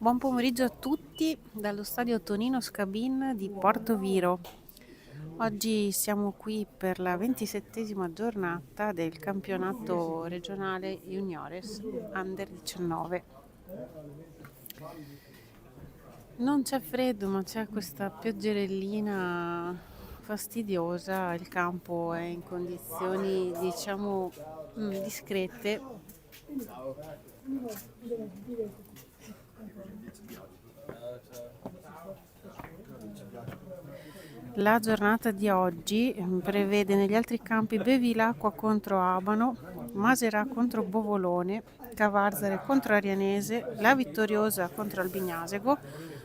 Buon pomeriggio a tutti dallo stadio Tonino Scabin di Portoviro. Oggi siamo qui per la 27ª giornata del campionato regionale Juniores Under 19. Non c'è freddo, ma c'è questa pioggerellina fastidiosa. Il campo è in condizioni, diciamo, discrete. La giornata di oggi prevede negli altri campi Bevilacqua contro Abano, Maserà contro Bovolone, Cavarzare contro Arianese, La Vittoriosa contro Albignasego,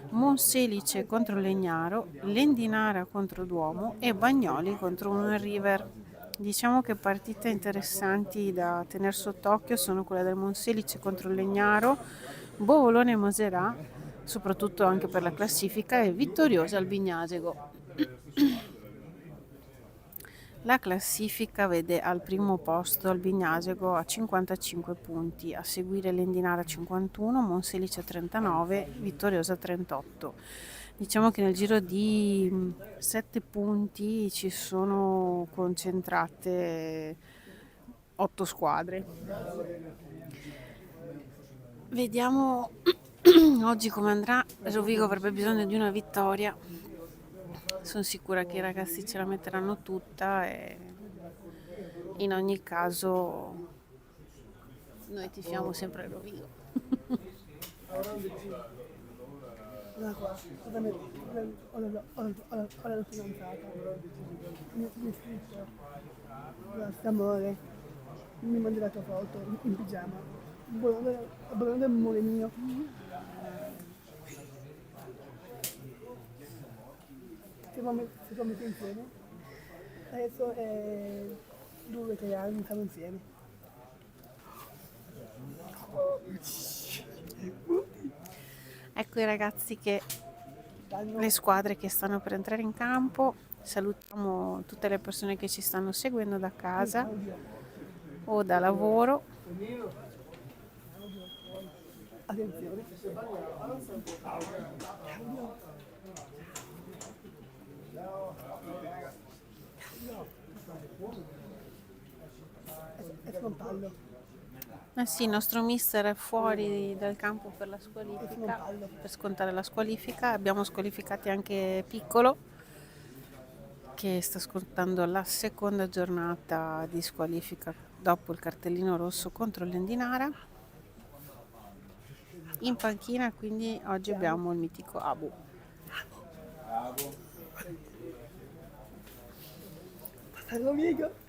Monselice contro Legnaro, Lendinara contro Duomo e Bagnoli contro un River. Diciamo che partite interessanti da tenere sott'occhio sono quelle del Monselice contro Legnaro, Bovolone e Maserà, soprattutto anche per la classifica, e Vittoriosa Albignasego. La classifica vede al primo posto Albignasego a 55 punti, a seguire Lendinara a 51, Monselice a 39, Vittoriosa a 38. Diciamo che nel giro di 7 punti ci sono concentrate 8 squadre. Vediamo oggi come andrà. Rovigo avrebbe bisogno di una vittoria. Sono sicura che i ragazzi ce la metteranno tutta e in ogni caso noi tifiamo sempre a Rovigo. Ho la fidanzata, mi scritto, amore, mi mandi la tua foto in pigiama, buonanotte amore mio. Siamo messi insieme, adesso è 2 o 3 anni siamo insieme. Ecco i ragazzi le squadre che stanno per entrare in campo. Salutiamo tutte le persone che ci stanno seguendo da casa o da lavoro. Attenzione. È scontallo. Eh sì, il nostro mister è fuori dal campo per la squalifica, per scontare la squalifica. Abbiamo squalificati anche Piccolo, che sta scontando la seconda giornata di squalifica dopo il cartellino rosso contro l'Endinara. In panchina quindi oggi abbiamo il mitico Abu. Fratello amico.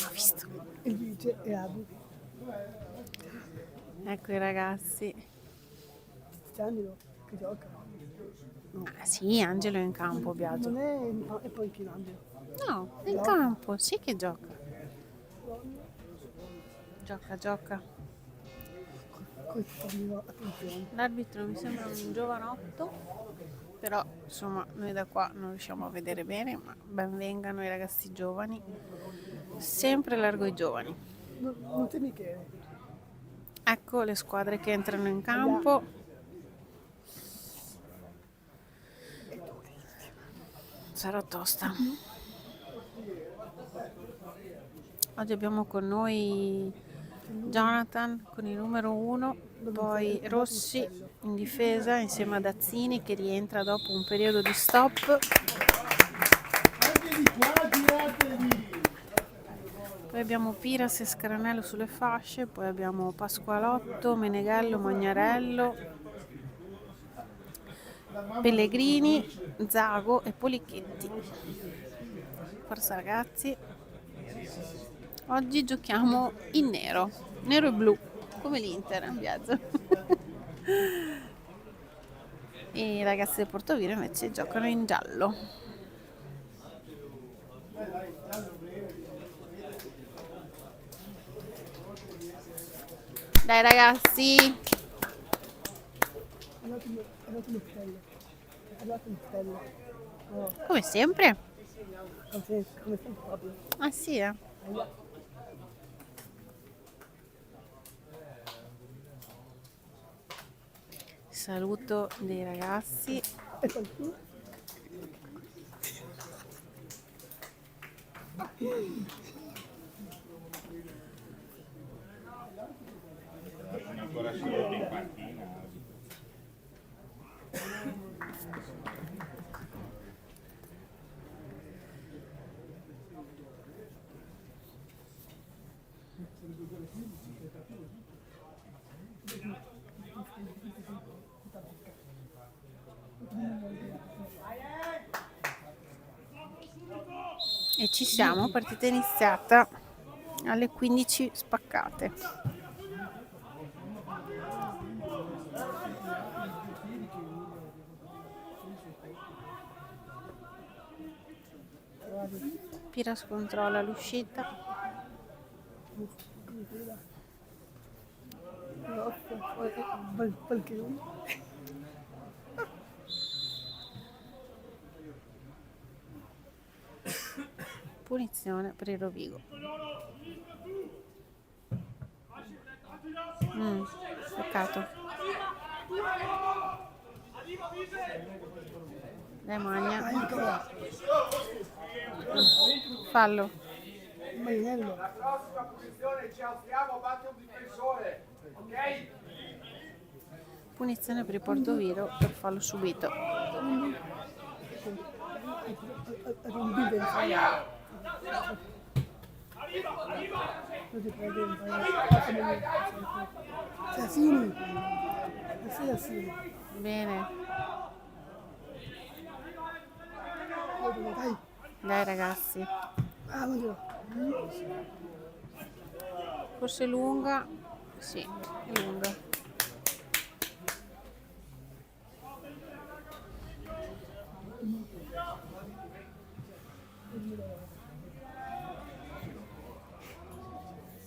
Ho visto. Il vice è Abu. Ecco i ragazzi. C'è Angelo che gioca. Sì, Angelo è in campo, Biagio. Non è in panchina Angelo. No, è in campo, sì che gioca. Gioca. Attenzione. L'arbitro mi sembra un giovanotto, però insomma noi da qua non riusciamo a vedere bene, ma ben vengano i ragazzi giovani. Sempre largo i giovani. Non c'è Michele. Ecco le squadre che entrano in campo. Sarà tosta. Oggi abbiamo con noi Jonathan con il numero 1, poi Rossi in difesa insieme ad Azzini che rientra dopo un periodo di stop. Poi abbiamo Piras e Scaranello sulle fasce, poi abbiamo Pasqualotto, Meneghello, Magnarello, Pellegrini, Zago e Polichetti. Forza ragazzi. Oggi giochiamo in nero, nero e blu, come l'Inter in Piazza. E i ragazzi del Portoviro invece giocano in giallo. Dai ragazzi, È andato in stelle. È andato in stelle. Oh, come sempre. come sempre proprio. Ah sì, eh. Saluto dei ragazzi. E qualcuno? Ancora solo in panchina. E ci siamo, partita iniziata alle 15 spaccate. Piras controlla l'uscita. Qualche uno. Punizione per il Rovigo. Peccato. Dai Magna. Ancora. Fallo. Marinello. La prossima posizione ci alziamo, batte un difensore, ok? Punizione per il Portoviro per fallo subito. Un difensore. Non ti prego, Sassini. Sassini. Bene. Dai. Dai ragazzi. Ah, oddio. Forse lunga. Sì, è lunga.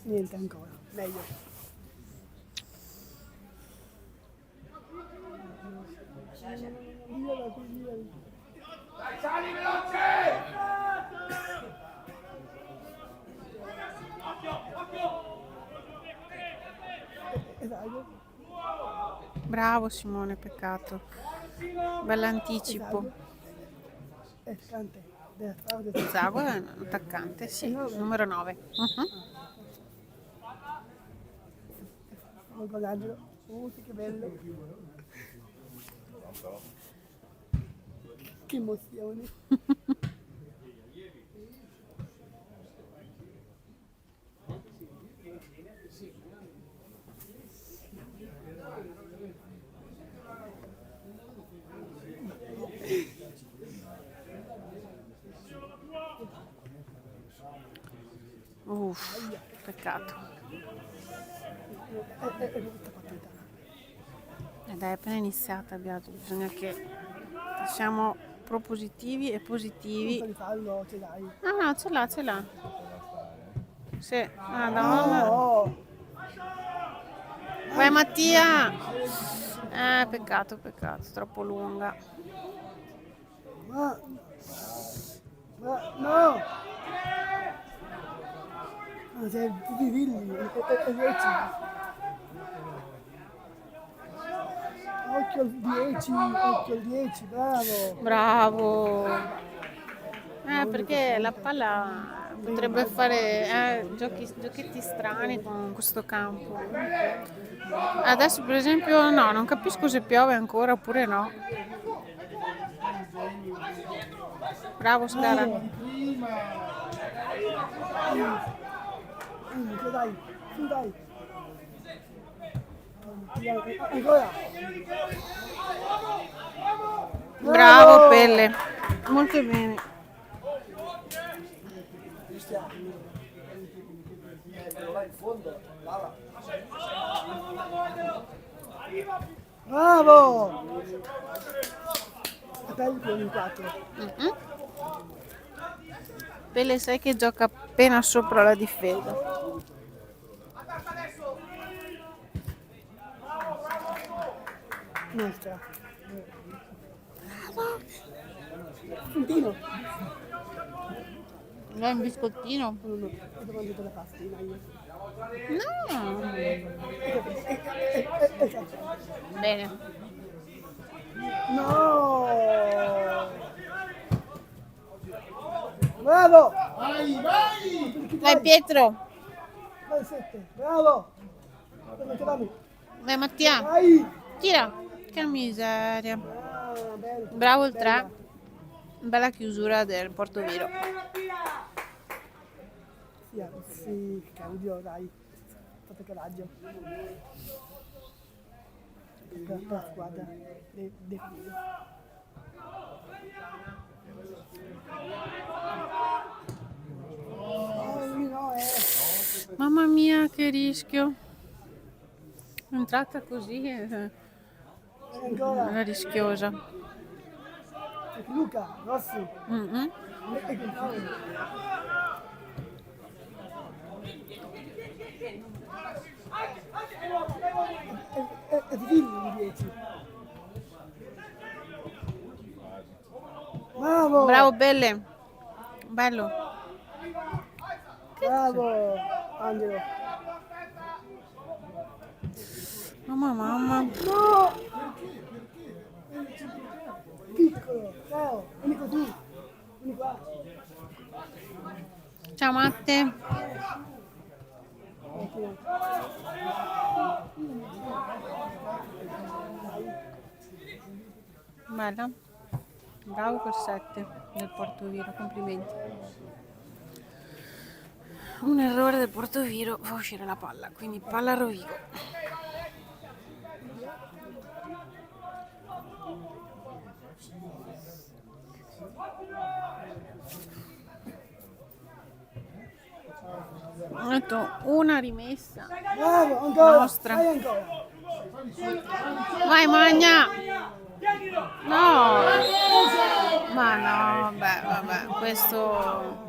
Niente ancora. Meglio. Dai, sali veloce! Esatto. Bravo Simone, peccato. Bell'anticipo. Cante. Della strada. Zago è un attaccante, sì, numero 9. Con Angelo. Sì, che bello. Che emozione. Peccato. È tutta partita. Dai, è appena iniziata, bisogna che siamo propositivi e positivi. Un po' di fallo ce l'hai. Ah no, ce l'ha. Sì, madonna. Oh, Vai Mattia! Peccato, troppo lunga. ma no! Ma sei di Villi, e 10. Occhio al 10, bravo! Bravo! Perché la palla potrebbe fare giochetti strani con questo campo. Adesso per esempio no, non capisco se piove ancora oppure no. Bravo Scara. Dai, su dai! Ancora! Bravo Pelle. Molto bene. Bravo! E poi in 4. Mhm. Pele sai che gioca appena sopra la difesa. Nostra. Puntino. Vai un biscottino? No, no, ho mangiato la pastina io. No. Esatto. Bene. No! Bravo! Vai Pietro. Vai 7, bravo! Dove trovi? Vai Mattia. Vai! Tira. Che miseria. Ah, bello. Bravo il 3. Bella. Bella chiusura del Portoviro. Sì, cambio, dai. Fate coraggio. Per la squadra dei figli. Mamma mia, che rischio. Entrata così Ancora. era rischiosa. Luca, Rossi. Mhm. E Gonzalo. E di figli di 10. Bravo! Bravo Belle. Bello. Bravo, Angelo. Mamma. No! Piccolo, ciao, vieni così. Vieni qua. Ciao Matte. Bella. Bravo per 7 del Portoviro, complimenti. Un errore del Portoviro fa uscire la palla, quindi palla a Rovigo. Ho detto una rimessa. Bravo, ancora. Nostra. Vai ancora. Vai Magna! No! Ma no, beh, vabbè, questo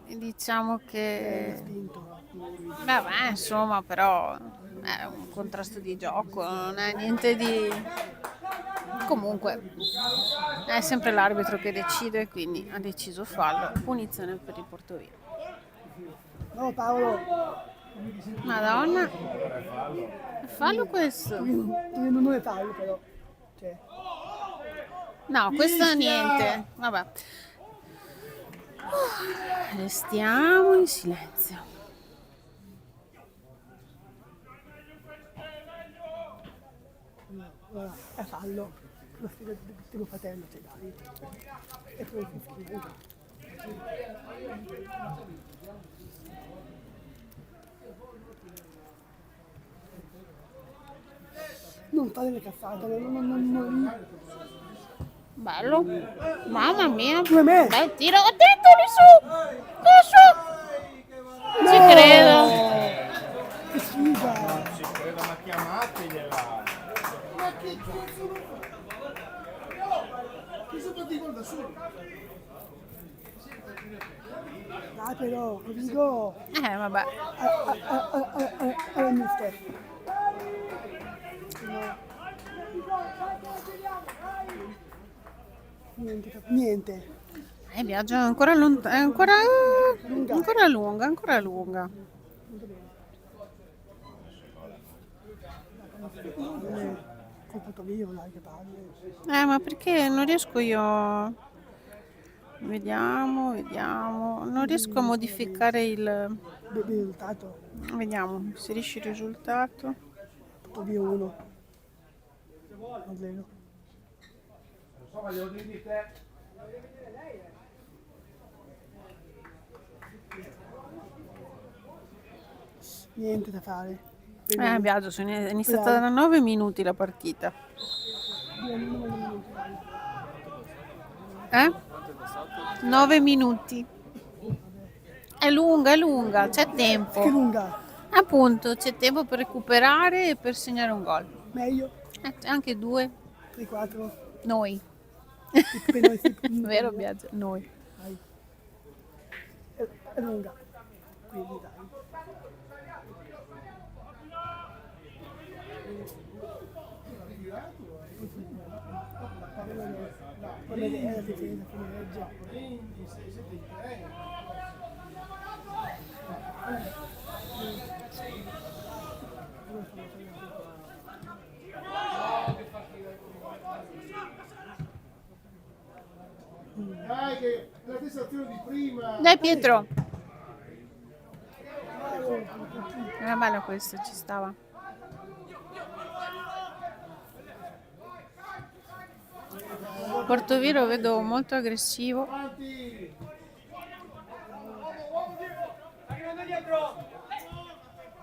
diciamo che Spinto. vabbè, insomma, però è un contrasto di gioco, non è niente di comunque è sempre l'arbitro che decide, quindi ha deciso fallo, punizione per il Portoviro. No, Paolo. Madonna, è fallo questo? Io non è fallo però. Cioè, No, questo niente, vabbè. Restiamo in silenzio. guarda, è fallo. Lo stile di tuo fratello, cioè dai. E poi si scrive. Non fare le cazzate, non Bello. Mamma mia. Come me? Bel tiro. Attento di su. Su. Ci credo. Che sfiga! Ci credo, ma chiamategliela. Ma che cazzo? Cosa fate gol da solo? Dai però, lo dico Vabbè. alla mister. Niente. Viaggio è ancora lontano. È ancora lunga, ancora lunga. Computo mio, dai, che palle. Ma perché non riesco io. Vediamo. Non riesco a modificare il. Il risultato, Vediamo, inserisci il risultato. tutto via 1. A 0. Insomma, glielo di te. Niente da fare. Viaggio, è iniziata da 9 minuti la partita. 9 minuti. È lunga, c'è Che tempo. lunga. Appunto, c'è tempo per recuperare e per segnare un gol. Meglio? Anche 2. 3-4. Noi. Per noi sì. Vero, Biagio? Noi. Dai. È lunga. Quindi dai. Poi vedere la difesa come regge. Dai, che la stessa azione di prima. Dai Pietro. Era bello questo, ci stava. Portoviro lo vedo molto aggressivo. Avanti.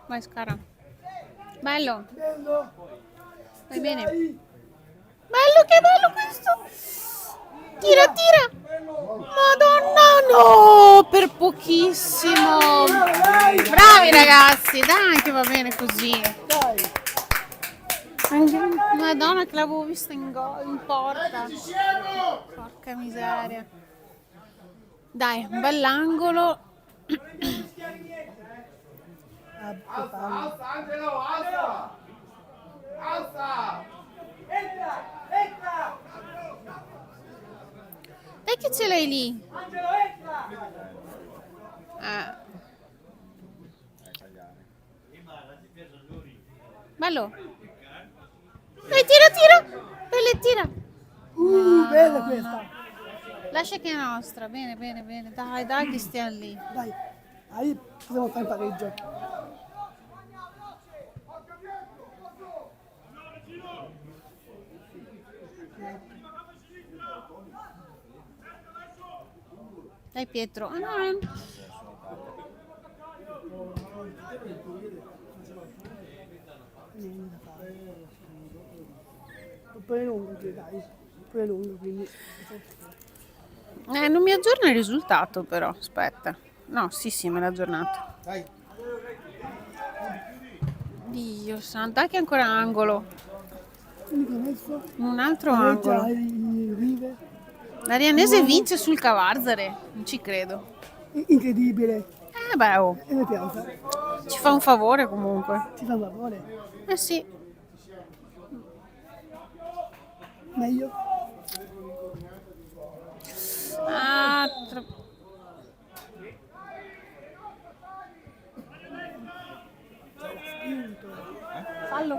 Vai Scara. Bello. Bello. Vai bene. Dai. Bello, che bello questo. Tira, tira. Madonna, no, per pochissimo. Bravi ragazzi, dai che va bene così. Dai. Madonna che l'avevo vista in gol, in porta. Ci siamo. Porca miseria. Dai, un bell'angolo. Alza, alza, Angelo, alza! Alza! Entra, entra! Dai che ce l'hai lì. Angelo, entra! Bello. Dai, tira, tira. Belle, tira. Bella questa. Lascia che è nostra. Bene, bene, bene. Dai, dai che stiamo lì. Dai. Dai, possiamo fare il pareggio. Dai Pietro. Ah, no. Niente da fare. Poi è lungo, dai. Poi è lungo, quindi. Non mi aggiorna il risultato però. Aspetta. No, sì, me l'ha aggiornato. Dai. Dio santo, dai che è ancora angolo. Quindi adesso Un altro pareggia angolo. il Rive. L'Arianese vince sul Cavarzare. Non ci credo. Incredibile. Beh, oh, E mi piace. ci fa un favore comunque. Ci fa un favore. Eh sì. Meglio? Ah, fallo.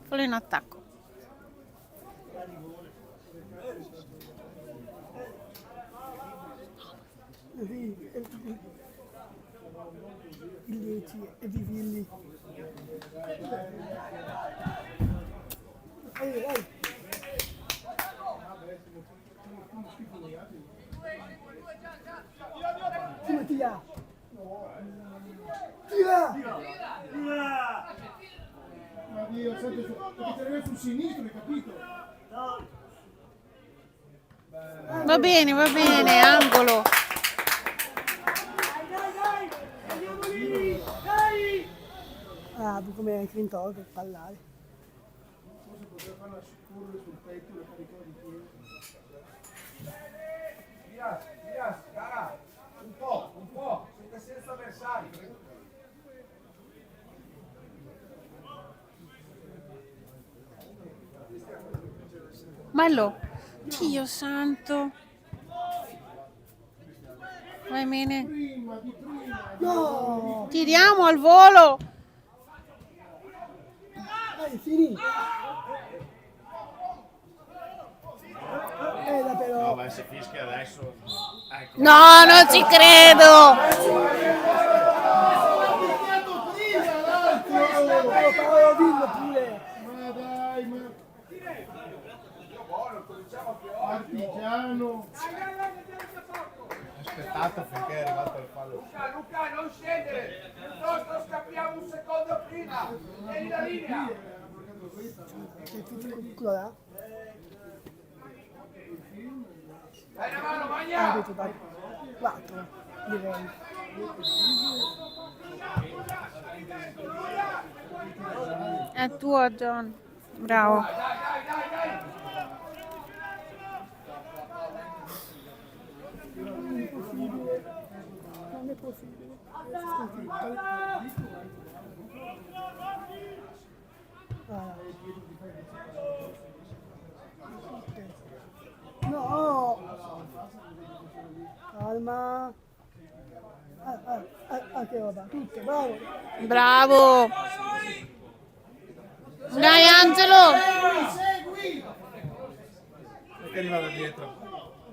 Fallo in attacco. Sì, il 10 e Vivilli. Dai. Sì, Mattia. Tira! Ma Dio, senti, perché te ne vai sul sinistro, hai capito? Va bene, angolo. Ah, come Clinton per pallare. Forse poteva fare una curva sul petto e la caricava di piedi. Via, cara! Un po'! Siete senza avversari! Bello. Dio santo. Vai bene. No! Tiriamo al volo. Dai, finì! Però. Ma se fischia adesso. Ecco. No, non ci credo. Paolo dillo pure! Ma dai, ma. Artigiano. Aspettate finché è arrivato il fallo. Luca, non scendere! Piuttosto scappiamo un secondo prima! Tieni la linea! C'è tutto là? Dai una mano, Ah, Magna! detto dai. 4, direi. È tuo, John. Bravo. Impossibile. Non è possibile. Ah. No! Calma. Che roba, tutte, bravo. Bravo. Dai, Angelo. Segui! Perché arriva da dietro?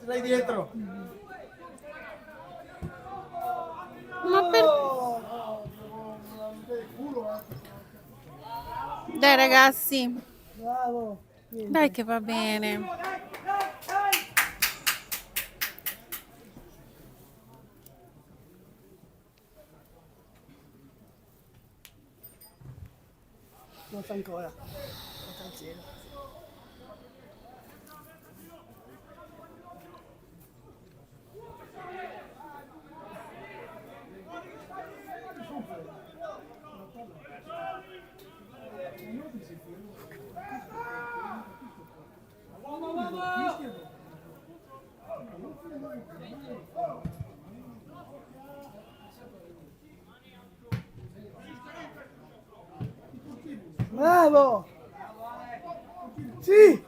Stai dietro? Ma per... Dai, ragazzi. Bravo. Niente. Dai che va bene. Non fa ancora. Porta al cielo. Bravo! Sì!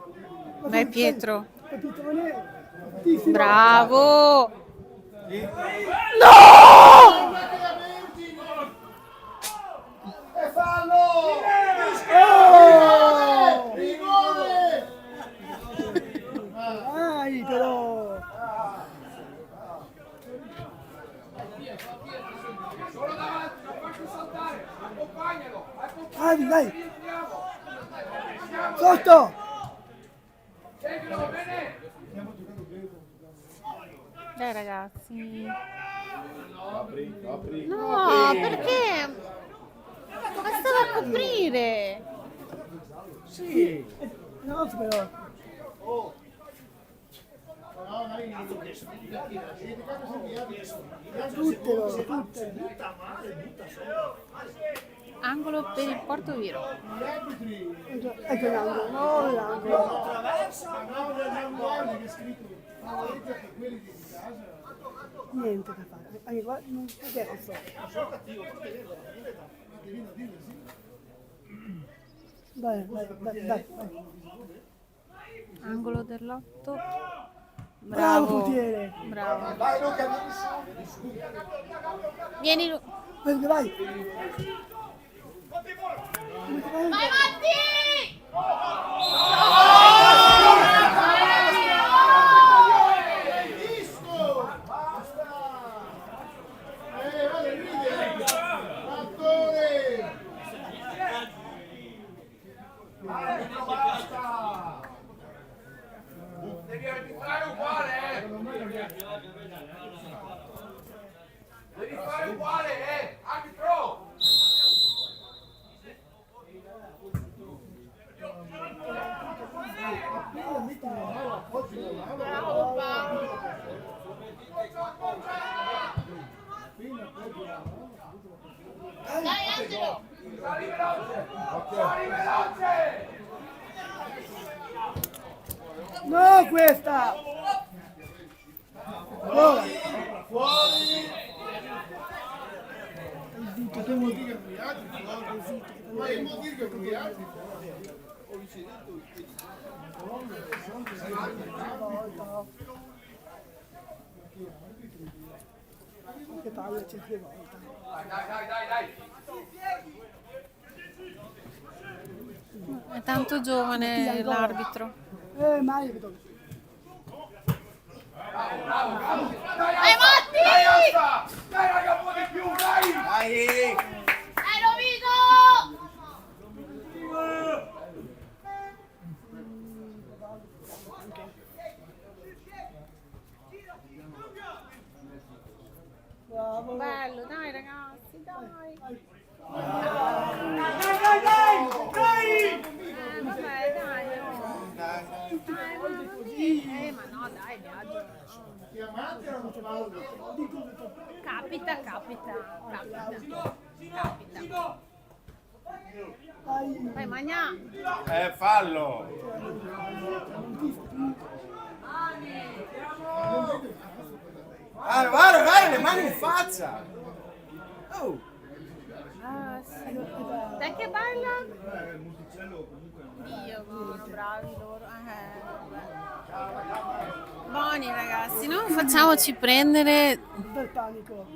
Vai, Pietro. Capito, non è fortissimo. Bravo. E fallo! Oh! Rigore! Vai però! Solo davanti, non faccio saltare, accompagnalo, Dai, dai! andiamo. Sotto! Seguilo, va bene? Dai, ragazzi. Apri. No, perché? Bastava coprire. Sì. No, però. Tutte loro, tutte. Angolo per il Porto Viro. Ecco l'angolo, no l'angolo. Niente da fare. Anche qua non è rosso. Dai. Angolo dell'otto. Bravo Bravo. portiere. Bravo. Vai Luca, Vieni, Vai. Vai Matti! Devi arbitrare uguale, Devi fare uguale, arbitro! Dai Angelo! Sali veloce! Sali veloce! No, questa! Ora! Il dito che vuol dire che gli altri ma io vuol dire che gli altri che palle c'è che volta. Dai! è tanto giovane l'arbitro. Mario che tocca. Vai Matti! Dai, alza! Dai, raga, un po' di più, dai! Vai! Dai Rovino! Bravo. Bello, dai ragazzi, dai. Vabbè, dai. Oh. Ma no, dai, viaggio. Chiamate o non Capita. Dai. Vai, Magna. Fallo! Guarda, le mani in faccia! Oh! Ah, sì. Dai che bella! Dio, buono, bravi loro. Buoni ragazzi, non facciamoci prendere. Dal panico.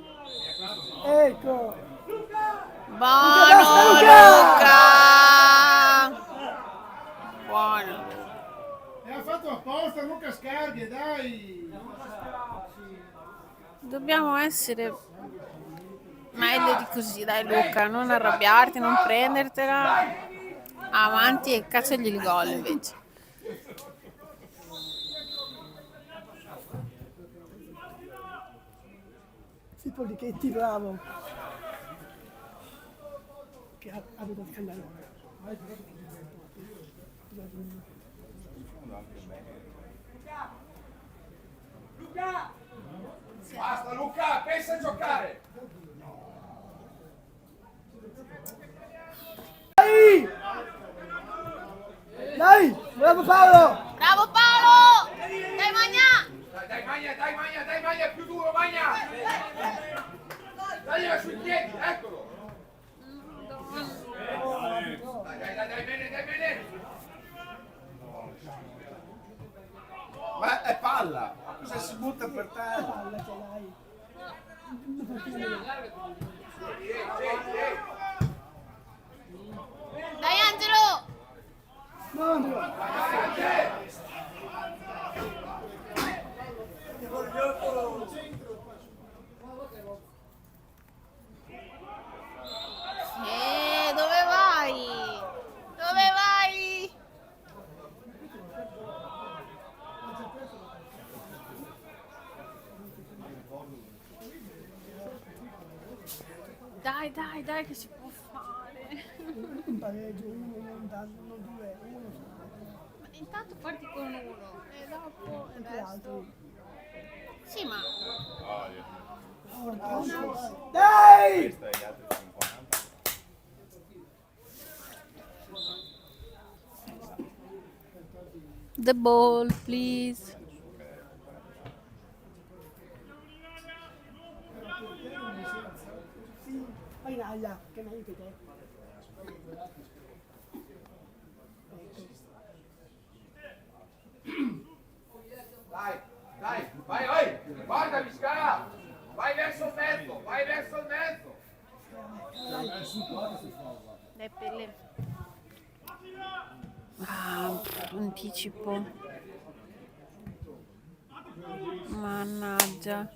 Ecco. Buono Luca! Buono. E ha fatto apposta, non cascarghe, dai! Dobbiamo essere meglio di così, dai Luca, non arrabbiarti, non prendertela. Avanti e cacciagli il gol invece. Sì, Polichetti, bravo. Che ha avuto il scandalo. Basta Luca, pensa a giocare. Dai! Dai! Bravo Paolo! Bravo Paolo! Dai Magna! Dai Magna, più duro Magna. Dai sui piedi, eccolo. Dai bene. Ma è palla! Cosa si butta per terra? Palla ce l'hai. Dai Angelo! No, Andrea. Dove vai? Dove vai? Dai che si può fare. Un pareggio, uno, non due, uno solo. Ma intanto parti con uno e dopo il Anche altri. resto. Sì, ma Dai! Questo è gli altri 50. the ball, please. Sì, fai in aria, che è meglio che te. Vai, guarda Viscara. Vai verso il mezzo. Dai Pelle. Ah, anticipo. Mannaggia.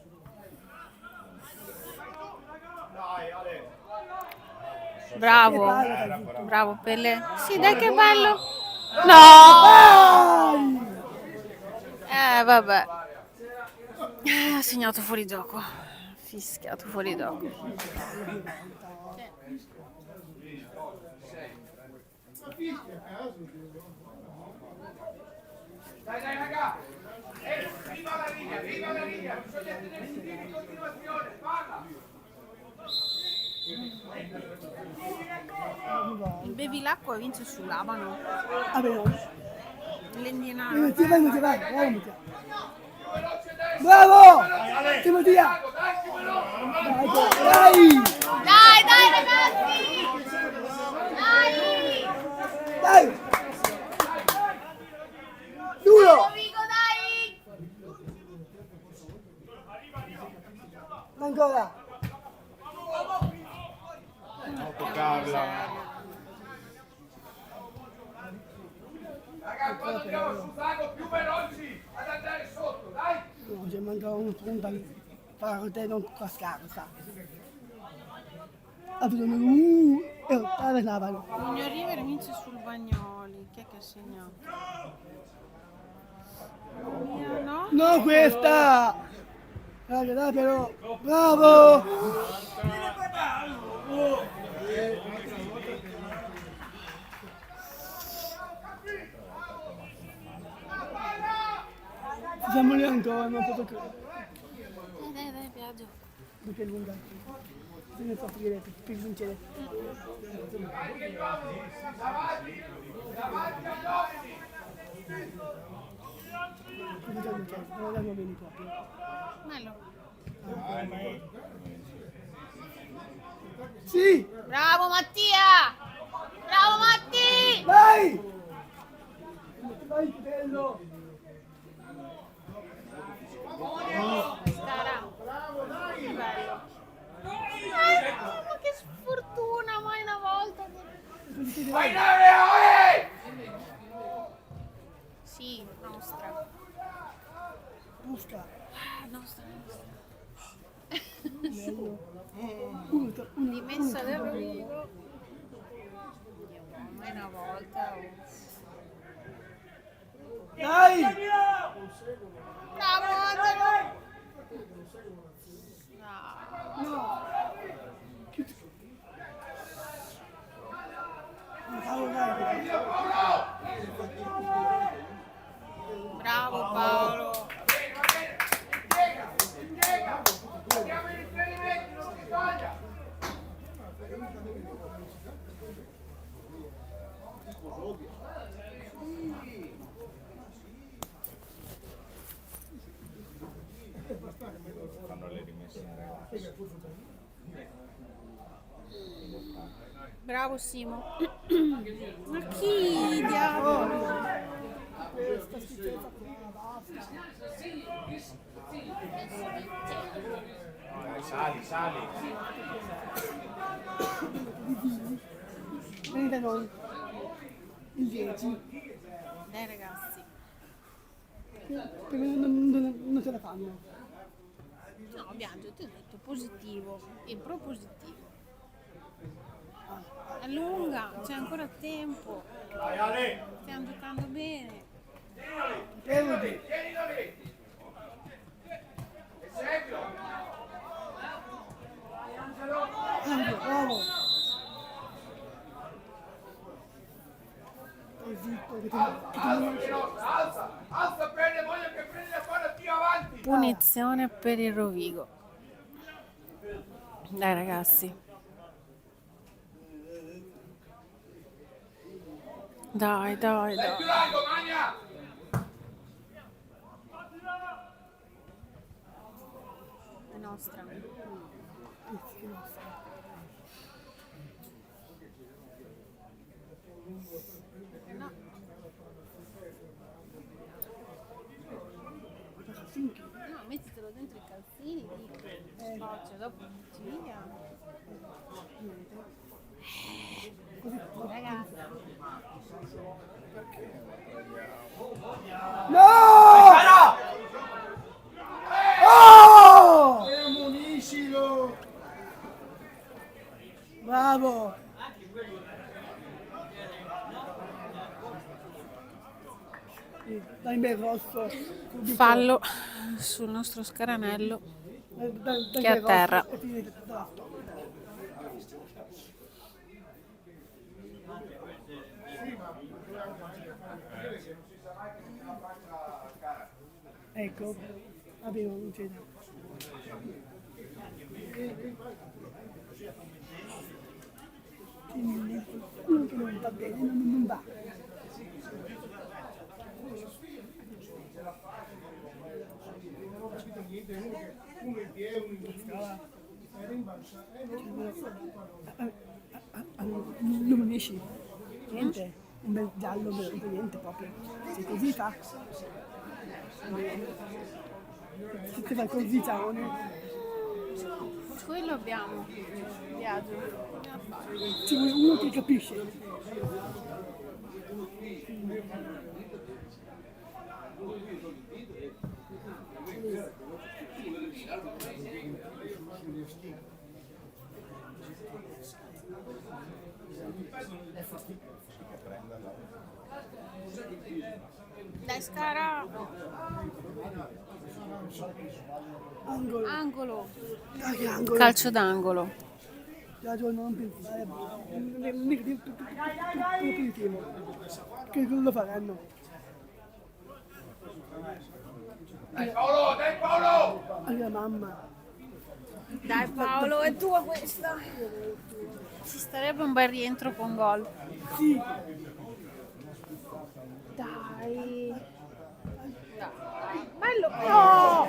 Bravo Pelle. Sì, dai che bello. No! Vabbè. Ha segnato fuori gioco. Fischiato fuori gioco. Dai raga. Viva la linea. Bisogna tenersi in piedi in continuazione. Parla. Il Bevilacqua vince sull'Abano. Vabbè, no. L'Endienaro. Vai. Bravo! Timotia! Dai! Dai ragazzi! Dai! Dai! Duro! Vigo, dai! Ancora! Non toccarla. Raga, quando andiamo sul lago più veloci ad andare sotto, dai! No, ci manca un punto per te non cascare, sa. Ha bisogno e Navalo. Junior River vince sul Bagnoli. Chi è che ha segnato? No? No questa! Raga, dai però! Bravo! Siamo lì ancora, non posso credere. Dai, Biagio. Perché è lunga. bisogna soffrire per vincere. Cosa già non c'è, non andiamo bene proprio. Bello. Sì! Bravo Mattia! Bravo Matti! Vai! Vai, fratello! Scara. Che bello. Ma che sfortuna, mai una volta. Vai Nave, Sì, nostra. Busca! Nostra. Dimessa del Rovigo. Mai una volta. Dai! Bravo Angelo! No! Bravo, dai! Bravo Paolo! andiamo in riferimento, non si sbaglia. Fanno le rimesse in ragazzi. Bravo Simo. Ma chi diavolo? Questa schifezza qua, basta! Dai, sali, sali. Vieni da noi! Il 10! Dai ragazzi. Perché non ce la fanno! No, Biagio, ti ho detto positivo e propositivo. Allunga, c'è ancora tempo. Stiamo giocando bene. Elodi! Tienilo lì. E seguilo. Angelo, bravo! Stai zitto, che ti Alza, alza bene, voglio che prendi la palla più avanti. Punizione per il Rovigo. Dai ragazzi. Dai, dai, Sei dai. più largo, Magna. È nostra. No. No, mettitelo dentro i calzini, dico. Scoccia, dopo ci via. Ragazzi. No! Oh! Ammoniscilo! Bravo! Dai in bel rosso. Fallo sul nostro scaranello Dai che è a terra. E finite tutto. Ecco, abbiamo un cena. Uno che non va bene, non va. Uno in piedi, uno in scala. Era in balsa. Non unisci niente, un bel giallo, niente proprio. Se così fa. Se ti fai così, ciao. Quello abbiamo. Viaggio. Ci vuole uno che capisce. Dai Scara. Angolo. Angolo. Dai, che angolo. Calcio d'angolo. Viaggio non pensare. Positivo. Che cosa lo faranno? Dai Paolo, dai Paolo. Alla mamma. Dai Paolo, è tua questa. Ci starebbe un bel rientro con gol. Sì, Dai. Bello. No!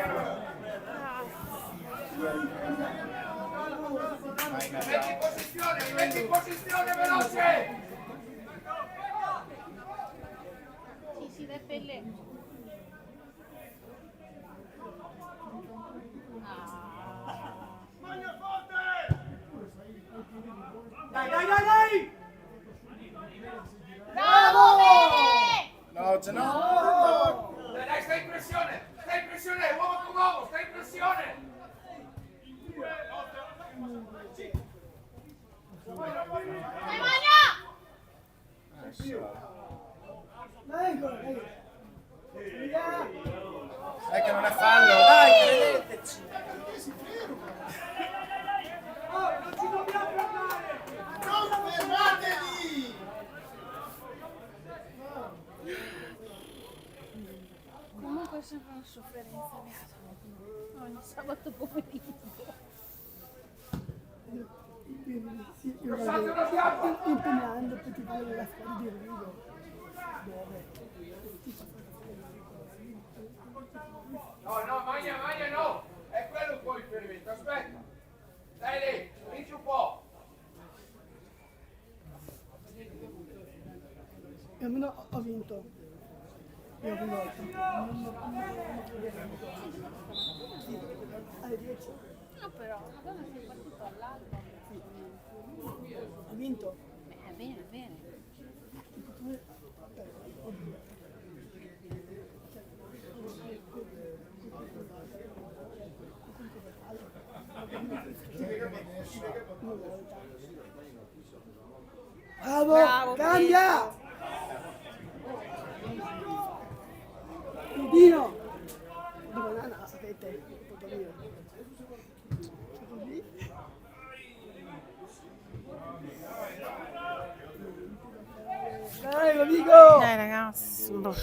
Rimetti in posizione, veloce! Sì, dai Pelle. Bravo Pelle! No, ce n'ho. Dai, stai in pressione, uomo con uomo, stai in pressione! Dai Magna! dai ancora, dai. Sai che non è fallo, dai, credeteci. Non fermatevi! Comunque è sempre una sofferenza, beato. Ogni sabato pomeriggio. Io vado impegnando perché fare la scuola di Rigo. Dove? No, Magna no! È quello il tuo riferimento, aspetta! Dai lì, vinci un po'! E almeno ho vinto. Io ho vinto. Sì, alle 10. No però, Madonna sei partito all'alba. Ho vinto. Bene, bene. Bravo, Bravo, cambia! Rubino! Di banana avete, tutto mio. Così? Dai, amico! Dai ragazzi, boh.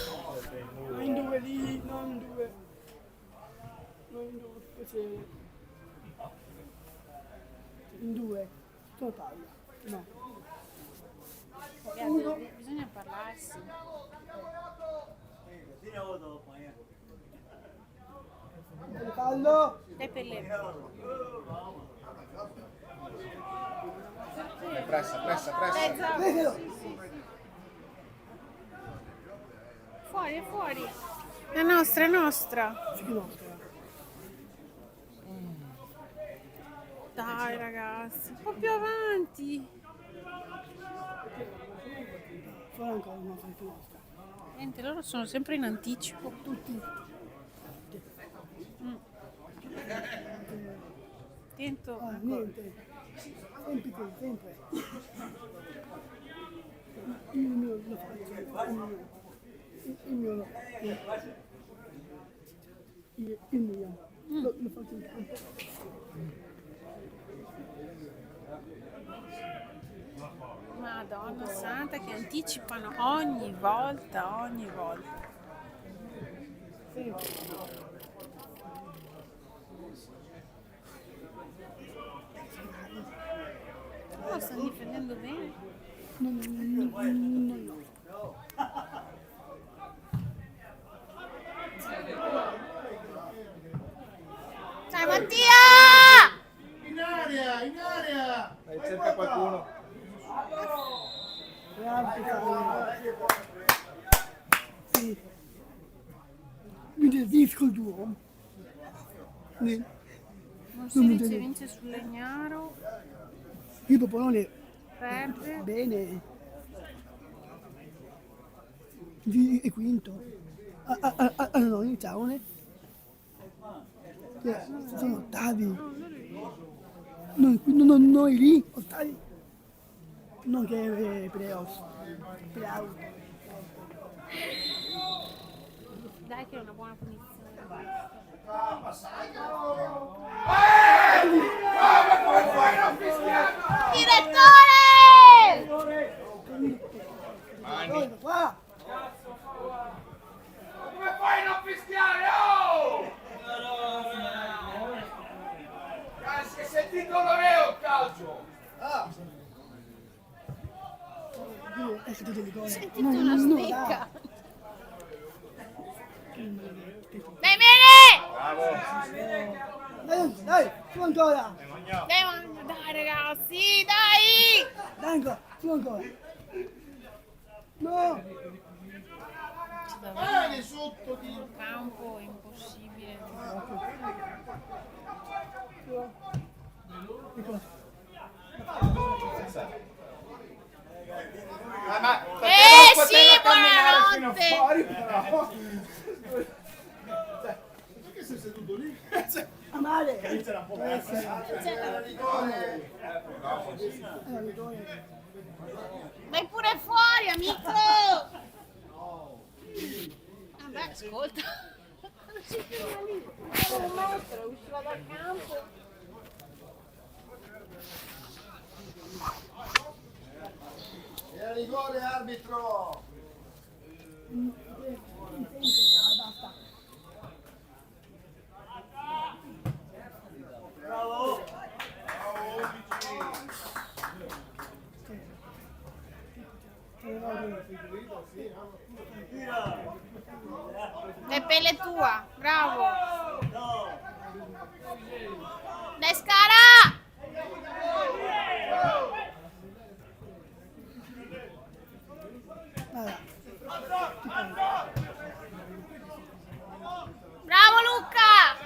Non in due lì, non in due. Non in due, piacere. In due. Sono taglia. No. Ragazzi, bisogna parlarsi. Fallo! Dai Pelle. Pressa. Dai Zao. Prendilo! Fuori, è fuori. È nostra, è nostra. Sì, nostra. Dai ragazzi, un po' più avanti. Fuori ancora una volta nostra. Niente, loro sono sempre in anticipo. Tutti. Attento. Ah, niente. Sempre così, sempre. Il mio lo faccio. Il mio. Il mio. Lo faccio in campo. Madonna santa che anticipano ogni volta, ogni volta. Oh, stanno difendendo bene. No. Dai Mattia! In aria! Dai, cerca qualcuno. Sì. Mi dedisco il tuo. Sì. Non si dice vince sul Legnaro, Io Popolone perde. bene. E quinto. No, iniziavano. Sono ottavi. Noi lì, ottavi. Non che playoff. Playoff. Dai che è una buona punizione. Come fai a non fischiarlo? Direttore! Qua! Come fai a non fischiare? Oh! Cazzo! Che titolo è il calcio? Ecco tutti i rigori. Sentite una stecca. Dai, bene! Dai, su ancora. Dai, ragazzi, dai! Dai ancora, su ancora. No. Dai, sotto di... Campo, impossibile. Ma Sì, camminare fino buonanotte! fuori, però. Perché sei seduto lì? A male. Era rigore. Era rigore. Vai pure fuori, amico! Vabbè, ascolta. Non si ferma lì. Un metro, usciva dal campo. Era rigore, arbitro. Basta. È pelle tua, bravo. Dai, Scara! Bravo Luca!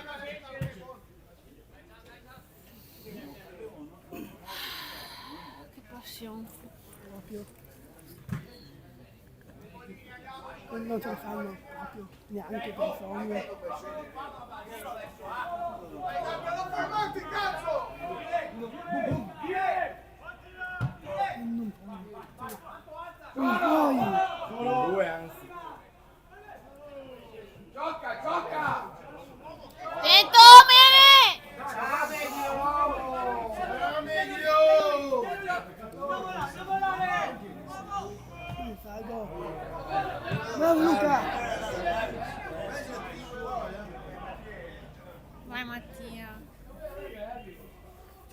Che passione. Proprio. Non ce la fanno proprio, neanche per sogno. Non puoi. Due, anzi. Gioca, gioca! Dentro, bene! Salgo. Bravo Luca. Vai Mattia.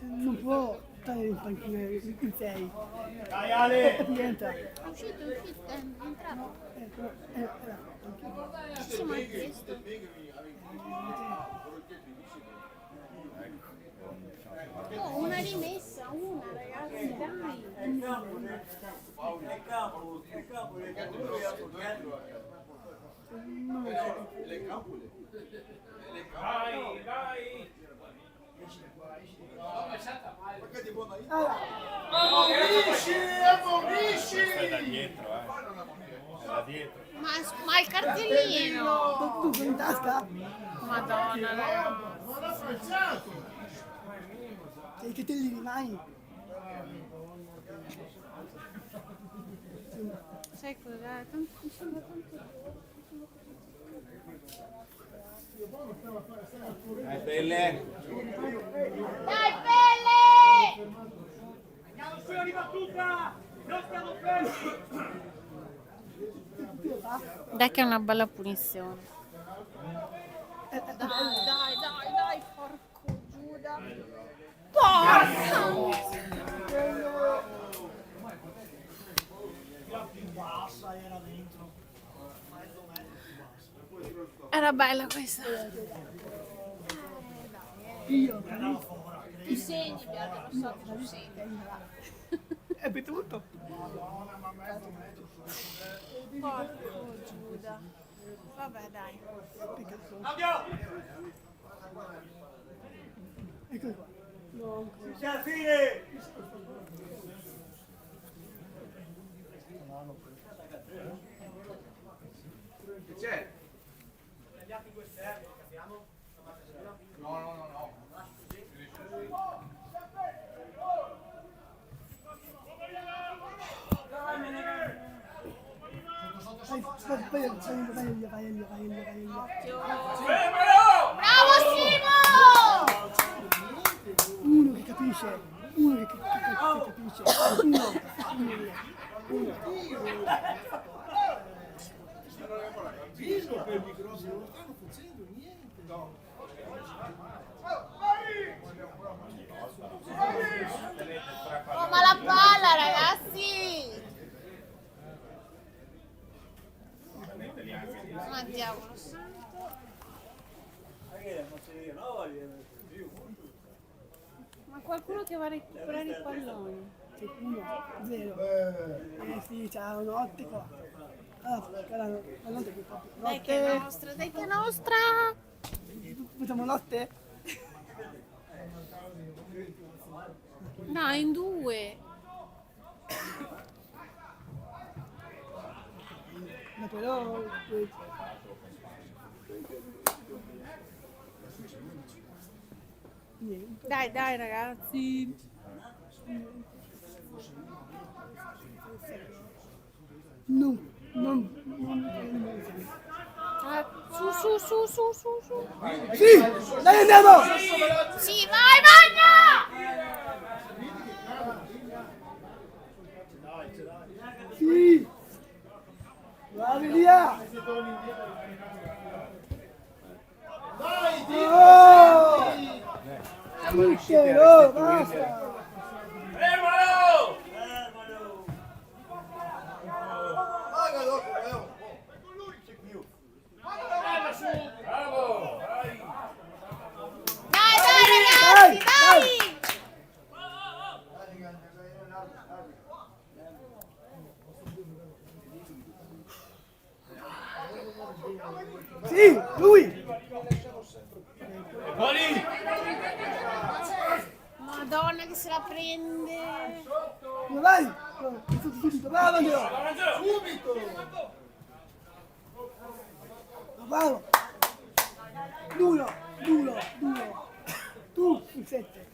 Non può stare in panchina in 6. Dai Ale! Rientra. È uscito, è entrato. Ci siamo chiesto. Oh, una rimessa, una ragazzi, dai. Vai, vai! È da dietro, È da dietro. Ma il cartellino! Tu sei in tasca? Madonna, ragazzi. Non ha falciato! Sei che te li rimani? Sai cos'è? Mi sembra tanto. Pelle. Dai, pelle! Andiamo su di battuta! Non stiamo fermi! Dai che è una bella punizione. Dai, porco Giuda! Porca! Era bella questa. Io, Tu segni, Bianca, lo so che tu segni. è per tutto. Porco Giuda. Vabbè, dai. Andiamo! Eccolo qua. No, C'è alla fine! Che c'è? No. vai. Bravo Simo! Uno che capisce, uno che capisce, uno. Visto per il microfono, non stanno facendo niente. No. Ma diavolo santo. Ma qualcuno che va a recuperare i palloni. Uno, zero. Sì, c'ha un ottico. La notte che fa. Dai che è nostra, dai che è nostra. Facciamo notte? No, in due. Ma però... Niente. Dai ragazzi. Non. Ah, su. Sì! Dai, andiamo! Sì, vai, Magna! Sì! Bravi via! Oh! Tutte, basta! Dai ragazzi, dai! Sì, lui! Madonna che se la prende. Ma vai! Subito, bravo Angelo! Bravo! Duro! Tu, il 7.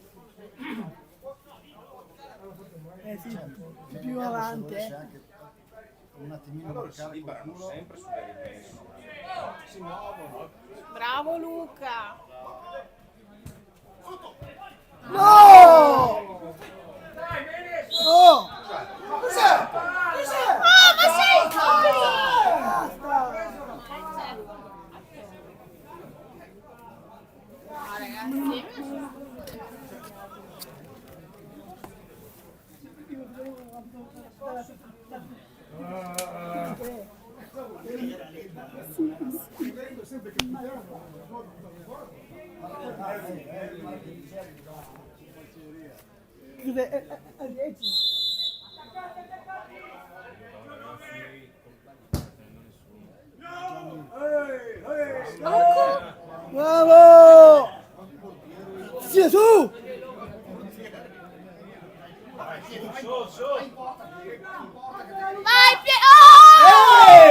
Sì, più avanti, Un attimino marcare qualcuno. Sempre sulle rimesse. Si muovono. Bravo Luca. No! Oh! Cos'è? Ma sei Basta! No ragazzi. Sempre capitato. Cos'è? A 10? Bravo! Sì, su! Vai Oh!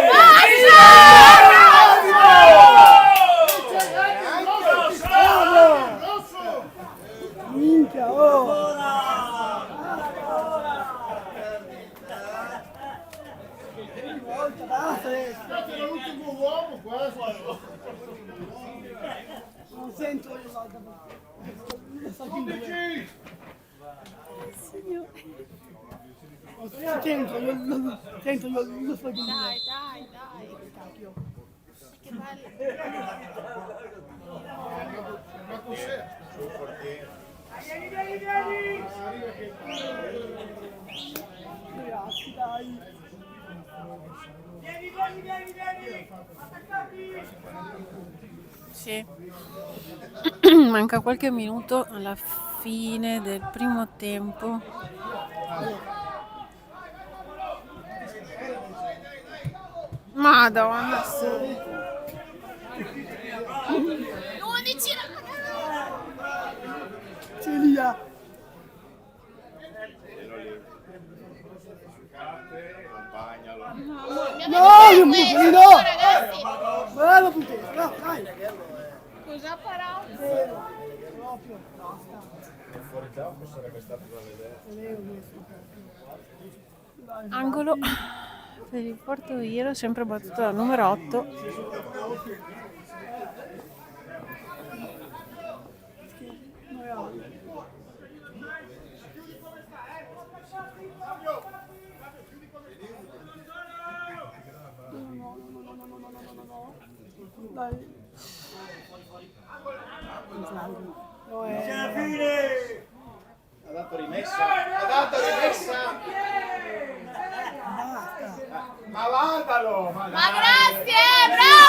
Minchia, oh! Basta adesso! Era l'ultimo uomo quasi. Non sento io l'altra. Sento io lo so di Dai. Che bello. Ma cos'è? Ragazzi, dai. Sì. Manca qualche minuto alla fine del primo tempo. Madonna. 11 Celia. Accompagnalo. No, questo, ragazzi. Bravo Puttana, bravo, dai. Cosa farà? Proprio, basta. Il fuorigioco sarebbe stato da vedere. Angolo per il Porto Viro, sempre battuto dal numero 8. Dai. Ha dato rimessa. Basta. Ma vadalo! Ma grazie, bravo!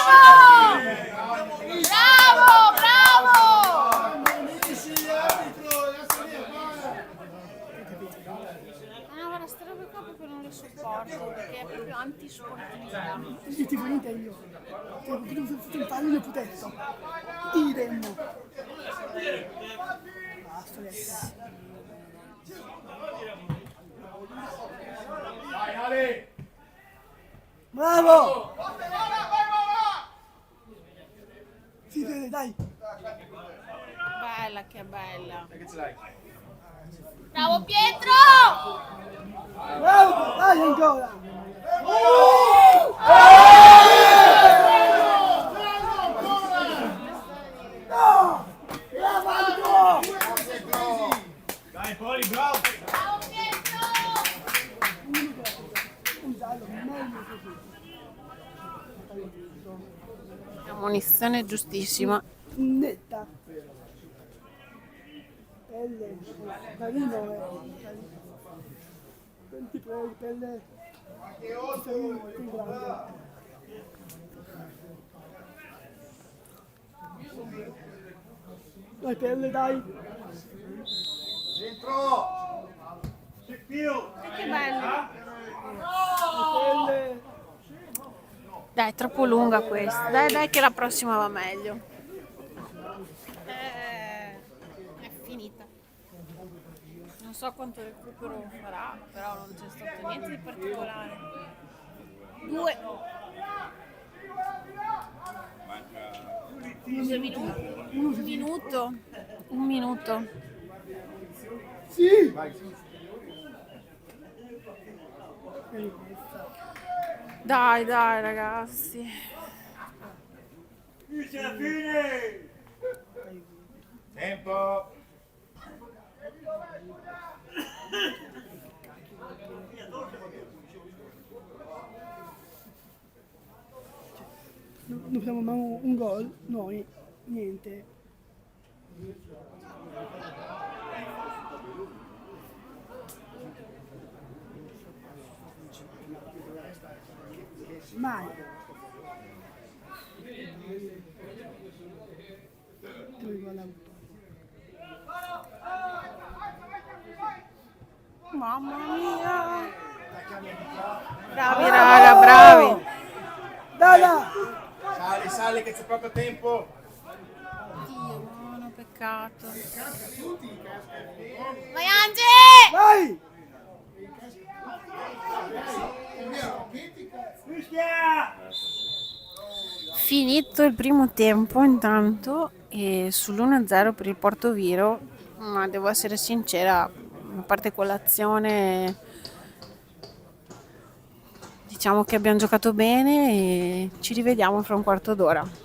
di sportività. Il tifo niente io. Cioè, tu fai il putetto. Idem. Basta adesso. Vai Ale! Bravo! Sì, dai. Bella, che bella. Che ce l'hai? Bravo Pietro! Bravo! Dai ancora! No! Bravo Aldo! Dai Poli, bravo! Bravo Pietro! Un giallo, meglio così. Una munizione giustissima. Netta. Pelle. Carino, Senti pelle. Più grande. Dai pelle, dai. Dentro! Che bello. Pelle. Dai, è troppo lunga questa. Dai, che la prossima va meglio. È finita. Non so quanto recupero farà, però non c'è stato niente di particolare. 2 minuto. Un minuto. Sì! Dai, ragazzi. Tempo! Non abbiamo mai un gol, noi, niente. Mai. Dove gol ha avuto? Mamma mia. Bravi, raga, bravi. Dai! Sali che c'è poco tempo! Dio, buono, peccato. Vai Ange! Vai! Finito il primo tempo intanto e sull'1-0 per il Portoviro, ma devo essere sincera, a parte colazione, diciamo che abbiamo giocato bene e ci rivediamo fra un quarto d'ora.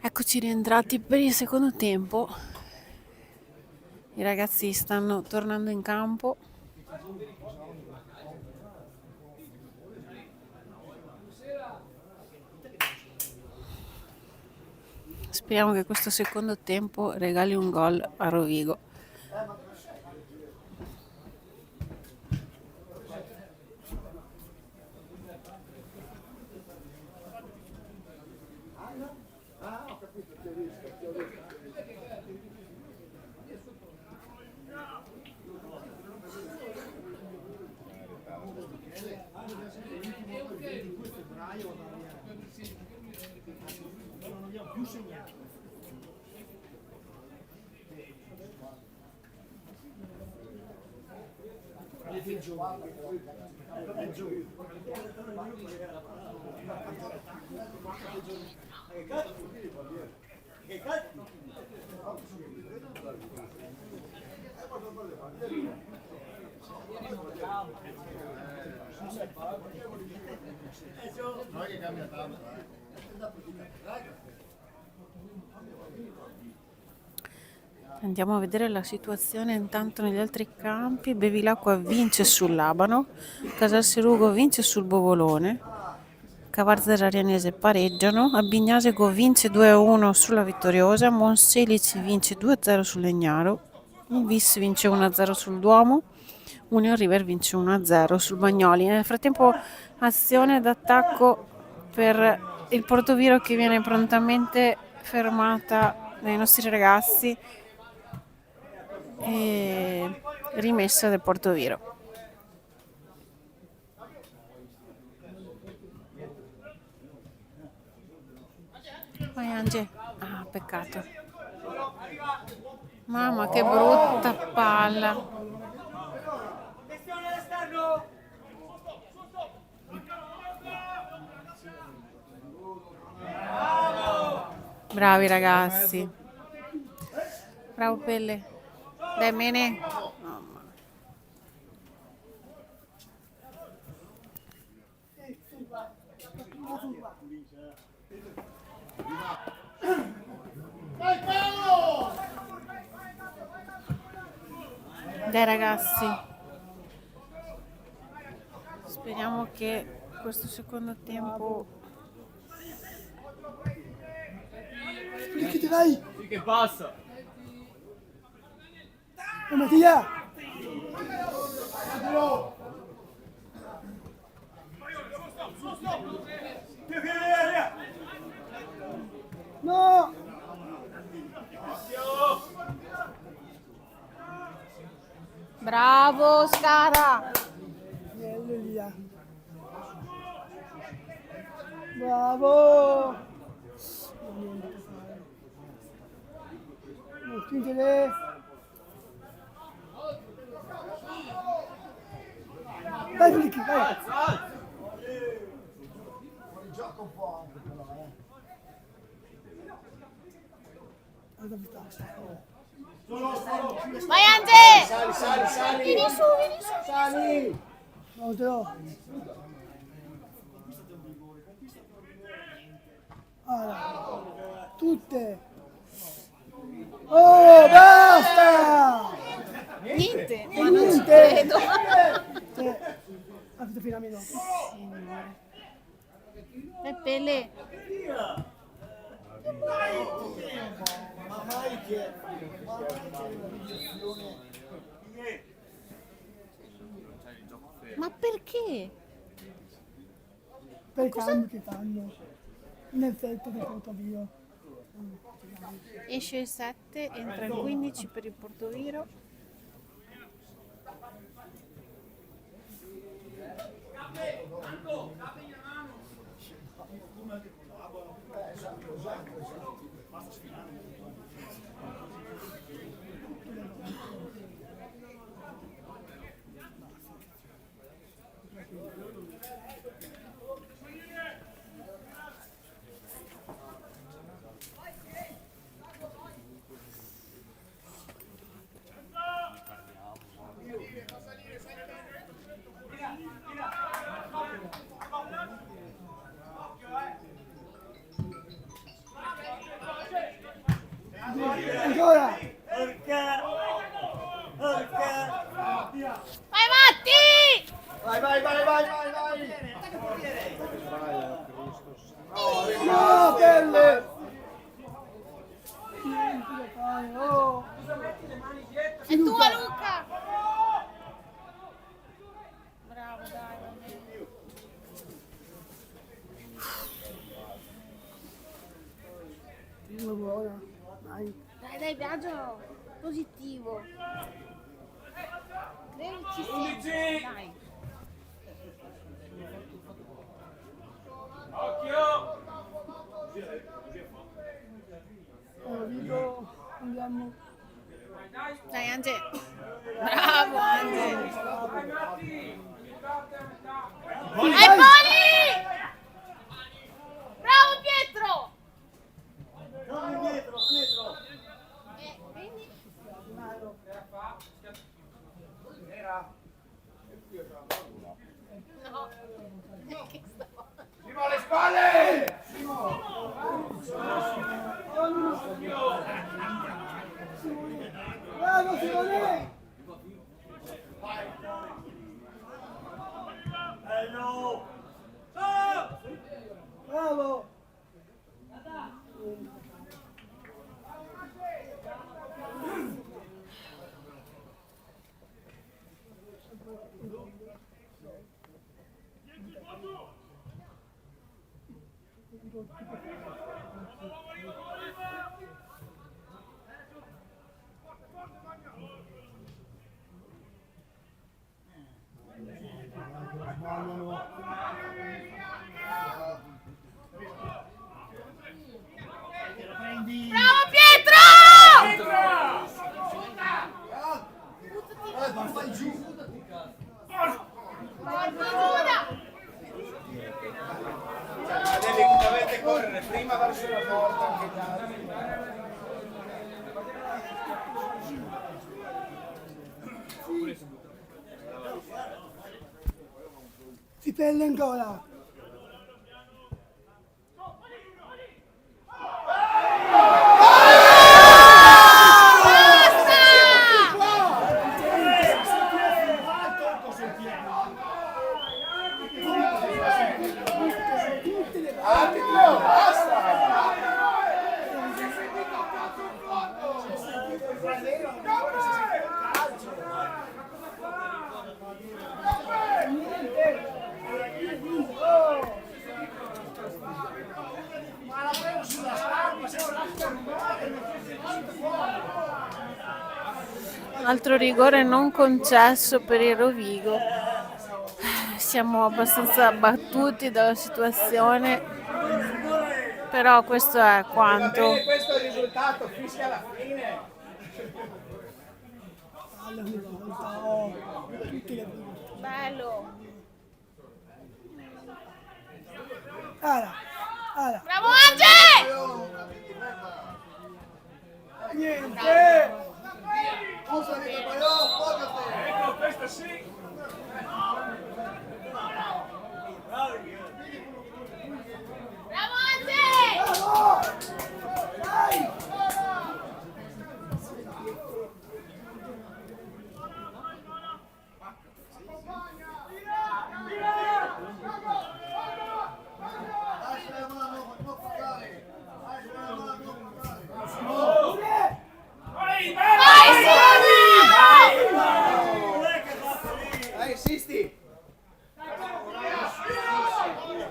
Eccoci rientrati per il secondo tempo. I ragazzi stanno tornando in campo. Speriamo che questo secondo tempo regali un gol a Rovigo. Andiamo a vedere la situazione intanto negli altri campi. Bevilacqua vince sull'Abano, Casalserugo vince sul Bovolone, Cavarzere Arianese pareggiano, Abbignasego vince 2-1 sulla Vittoriosa, Monselici vince 2-0 sul Legnaro, il Vis vince 1-0 sul Duomo, Union River vince 1-0 sul Bagnoli. Nel frattempo azione d'attacco per il Portoviro che viene prontamente fermata dai nostri ragazzi e rimessa del Portoviro. Vai Ange. Ah, peccato. Mamma che brutta palla. Bravi ragazzi. Bravo Pelle. Dai Mene. Dai ragazzi. Speriamo che questo secondo tempo Che ti vai? Sì, che passa? Oh, Mattia! No! Bravo Scara! Alleluia! Bravo! Non niente da fare. Non spingere! Vai Flicky, vai! Gioca un po' anche però, Vai Ange! Sali! Vieni su, vieni su! Sali! No, te l'ho. Allora, tutte! Oh, basta! Niente, ma non ci Niente! credo. Ha fatto fino a meno. Signore. E Pele. Ma mai che... Ma perché? Per i cambi che fanno. Nel tetto che porto via. esce il 7, entra il 15 per il Portoviro. Dai. Dai, viaggio positivo. Credici Undici. sempre. Dai. Occhio! Rovigo, andiamo. Dai Ange. Bravo Ange. Vai Matti! Buttate a metà! Dai, Poli! Bravo Pietro! Quindi? No. Che stavo? Simo alle spalle! Bravo Simone! Bravo! Bravo Pietro! Ma fai giù! Fortuna! Dovete correre prima verso la porta anche gli altri. Si perde ancora! Arbitro, basta! Altro rigore non concesso per il Rovigo. Siamo abbastanza abbattuti dalla situazione, però questo è quanto. Bene, questo è il risultato, fischia alla fine. Ogni volta, oh, tutte le volte. Bello! Ala, Bravo Ange! niente! Ecco, questa sì! Bravo Ange! Bravo! Dai! Vai, Vai Dai, insisti!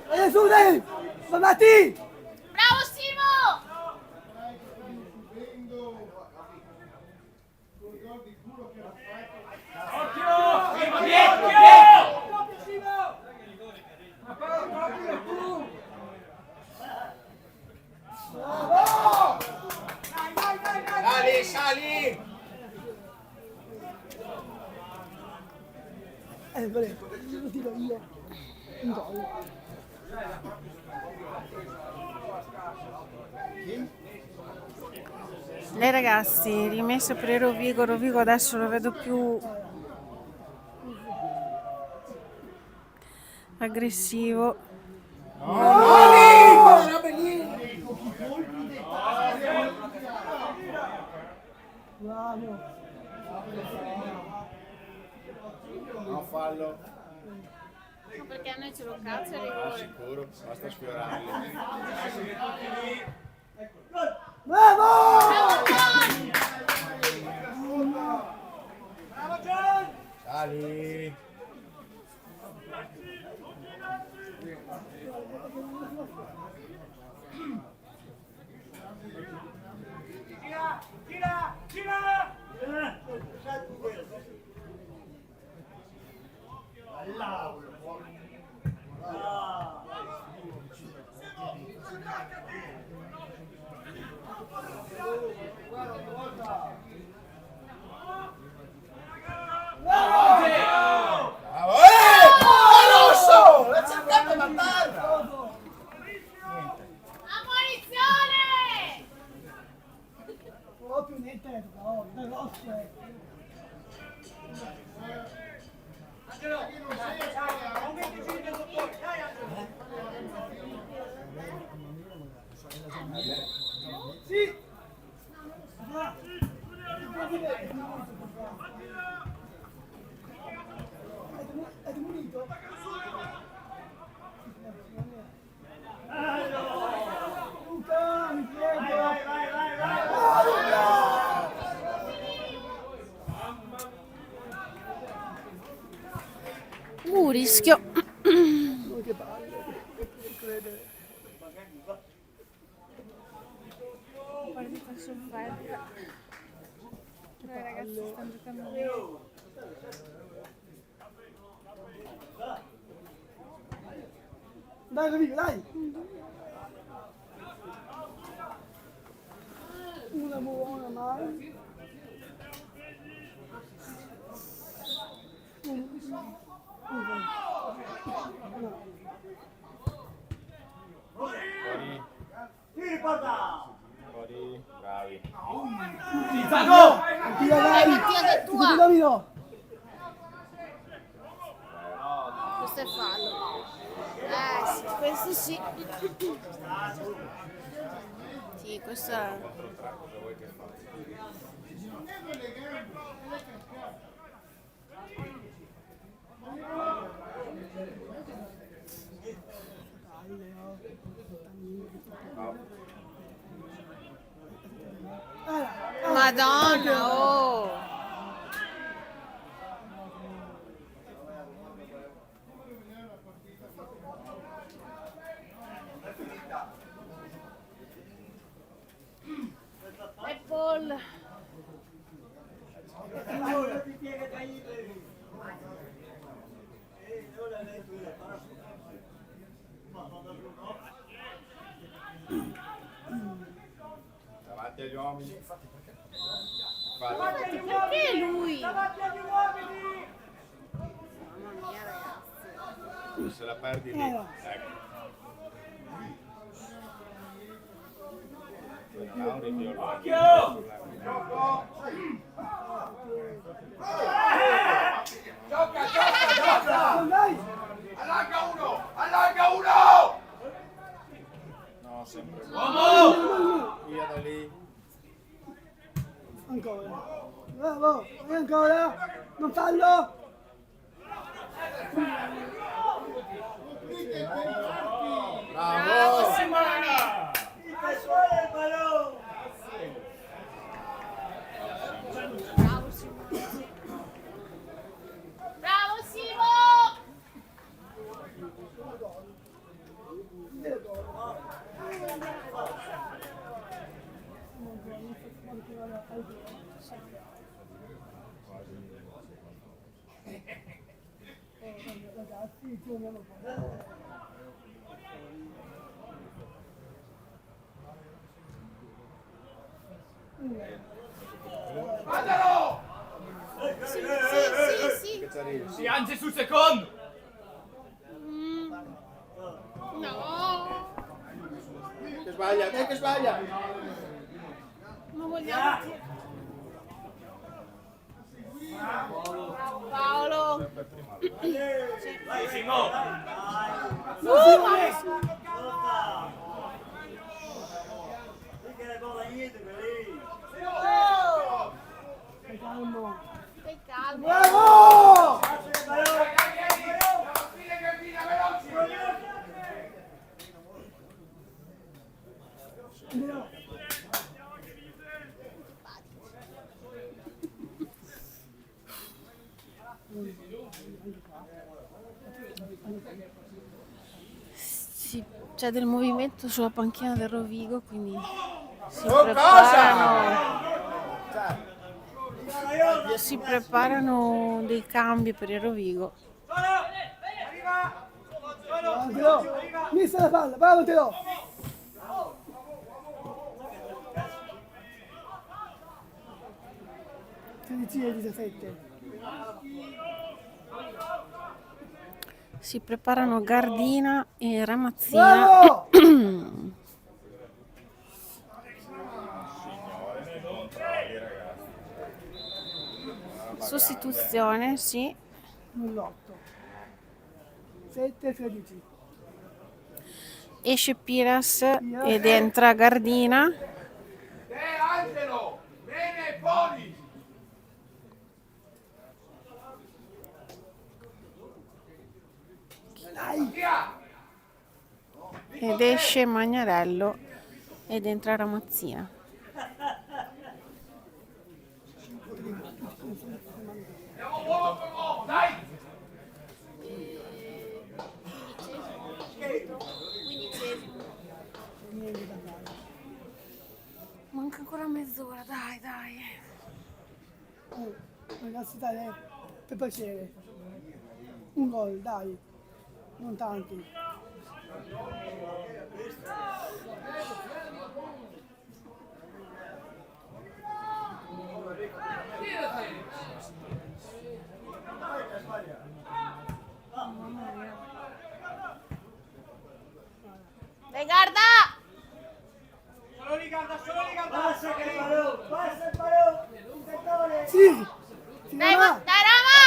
Dai su, dai! Matti! Bravo Simo! occhio! Occhio! Ma parla proprio tu! Sali, sali! Volevo, lo tiro io. Un gol. Lei ragazzi, rimesso per il Rovigo, Rovigo adesso lo vedo più aggressivo. Bravo. No, fallo. Ma perché a noi ce lo cazzo il Ah, rigore? sicuro, basta sfiorarli. Bravo! Sali! È munito? Luca, mi prego! Rischio. Oh, che palle, non credere. Partita sofferta. Dai ragazzi, stanno giocando bene. Dai, Rodrigo, dai! Una buona mai. Fuori, bravi. Zago! Via, dai! Mattia, che tua! Ti domino! Questo è fallo. Sì, questo sì. Sì, questo è... Cosa vuoi che faccia? Madonna, oh! Apple. Davanti agli uomini. Perché lui? Mamma se la perdi lì. Ecco. Non ha un richiolo. Gioca! Dai! Allarga uno! No, sempre. Via da lì. Ancora. Bravo! E ancora! Non fallo! Bravo! Bravo Simo. Bravo Simo! Ragazzi, torniamo qua. Mandalo! Sì. Che ci arrivi? Si anzi sul secondo! No! Che sbaglia, che sbaglia! Non vogliamo. Paolo! Vai Simo! Stai calmo. Stai calmo! Bravo! Andiamo. Sì, c'è del movimento sulla panchina del Rovigo, quindi si Oh, si preparano dei cambi per il Rovigo. Teo, missa la palla, bravo Teo! Tredici e 17. Si preparano Gardina e Ramazzina. Bravo! Signore, sti controlli, ragazzi. Sostituzione, sì. Null'otto. 7-13. Esce Piras ed entra Gardina. Angelo! Bene, Poli! Via! Ed esce Magnarello ed entra Ramazzina. Andiamo uomo per uomo, dai! 15esimo. Niente da fare. Manca ancora mezz'ora, dai. Ragazzi, dai, per piacere. Un gol, dai. Non tanti. Dai, guarda! Sì! Si Dai, va! dai, Rama!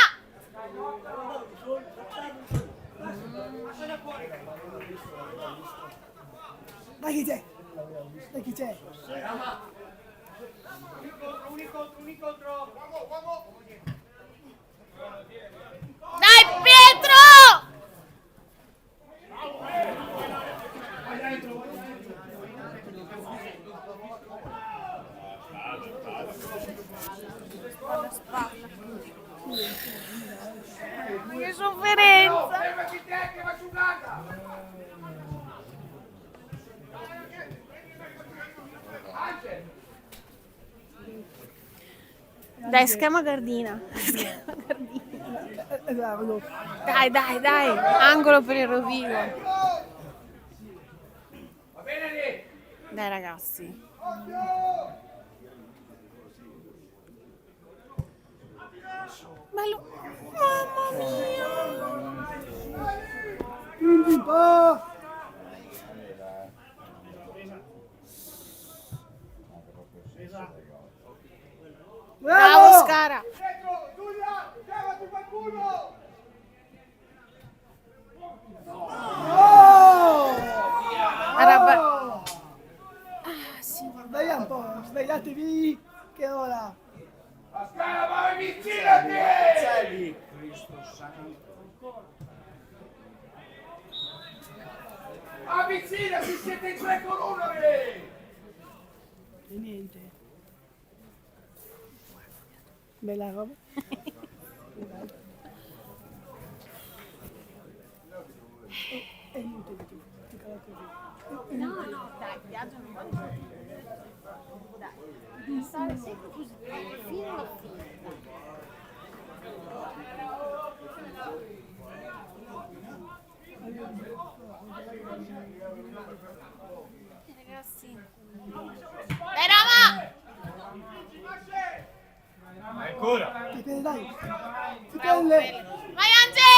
Dai chi c'è? Dai chi c'è? Dai, Pietro! Che sofferenza! Fermati te che va giocata! Angelo! Dai, schema Gardina. Bravo. Dai. Angolo per il Rovigo. Va bene lì! Dai, ragazzi. Bello. Mamma mia. Quindi un po'. Bravo, Scara. Dietro, Giulia! Chiamati qualcuno! Araba- Sveglia un po', svegliatevi, che ora? Pascala, ma avvicinati! C'è lì, Cristo santo. Avvicinati, siete in 3 con 1 lì! E niente. Bella roba. E niente di ti cala così. No, dai, viaggio non va bene. Dai, devi stare sempre così, fino alla fine. Ragazzi. Dai, Rama! Ancora. Si prende, dai. Si prende. Vai, Ange!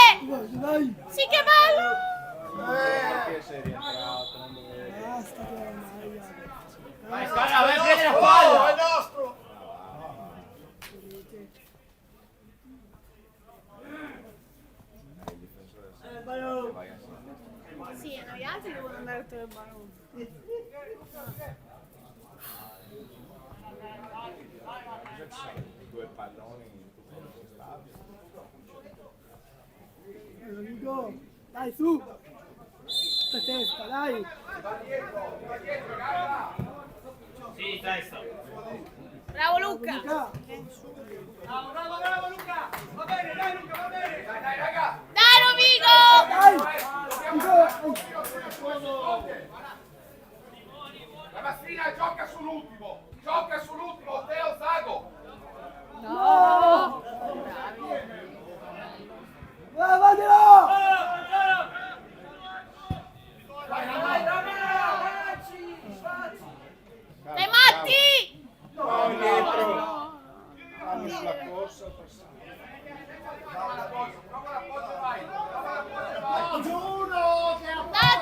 Dai. Sì, che bello! Perché sei rientrato? Non dovevi. Basta che ormai. Vai, Scara, vai a prendere la palla. È nostro! Sì, noi altri devono andare a tutte le balone. Due palloni in tutto lo stadio. Rodrigo, dai su. La testa, dai. Sì, testa. Bravo, Luca! Luca. Bravo Luca! Va bene, dai Luca, va bene! Dai raga! Dai, Rovigo! Dai. La Mastrina gioca sull'ultimo, Teo Zago! Bravo, Dai, Matti! Poi dietro. Fanno sulla corsa. Prova l'appoggio, vai! Dai,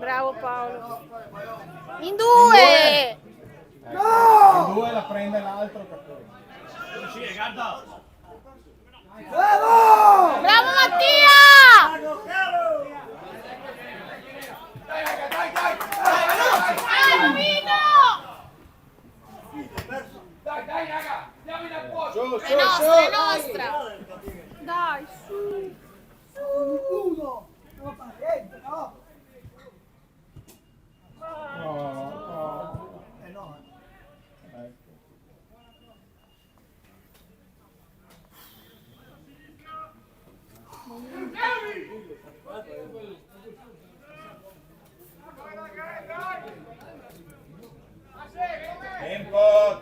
Bravo Paolo. In due! No! Due la prende l'altro, capito? Sì, guarda. Bravo! Bravo Mattia! Alvino! Dai, raga, andiamo in appoggio. È nostra, è nostra! Dai, su! Uno! No, pazienza, no! No. No.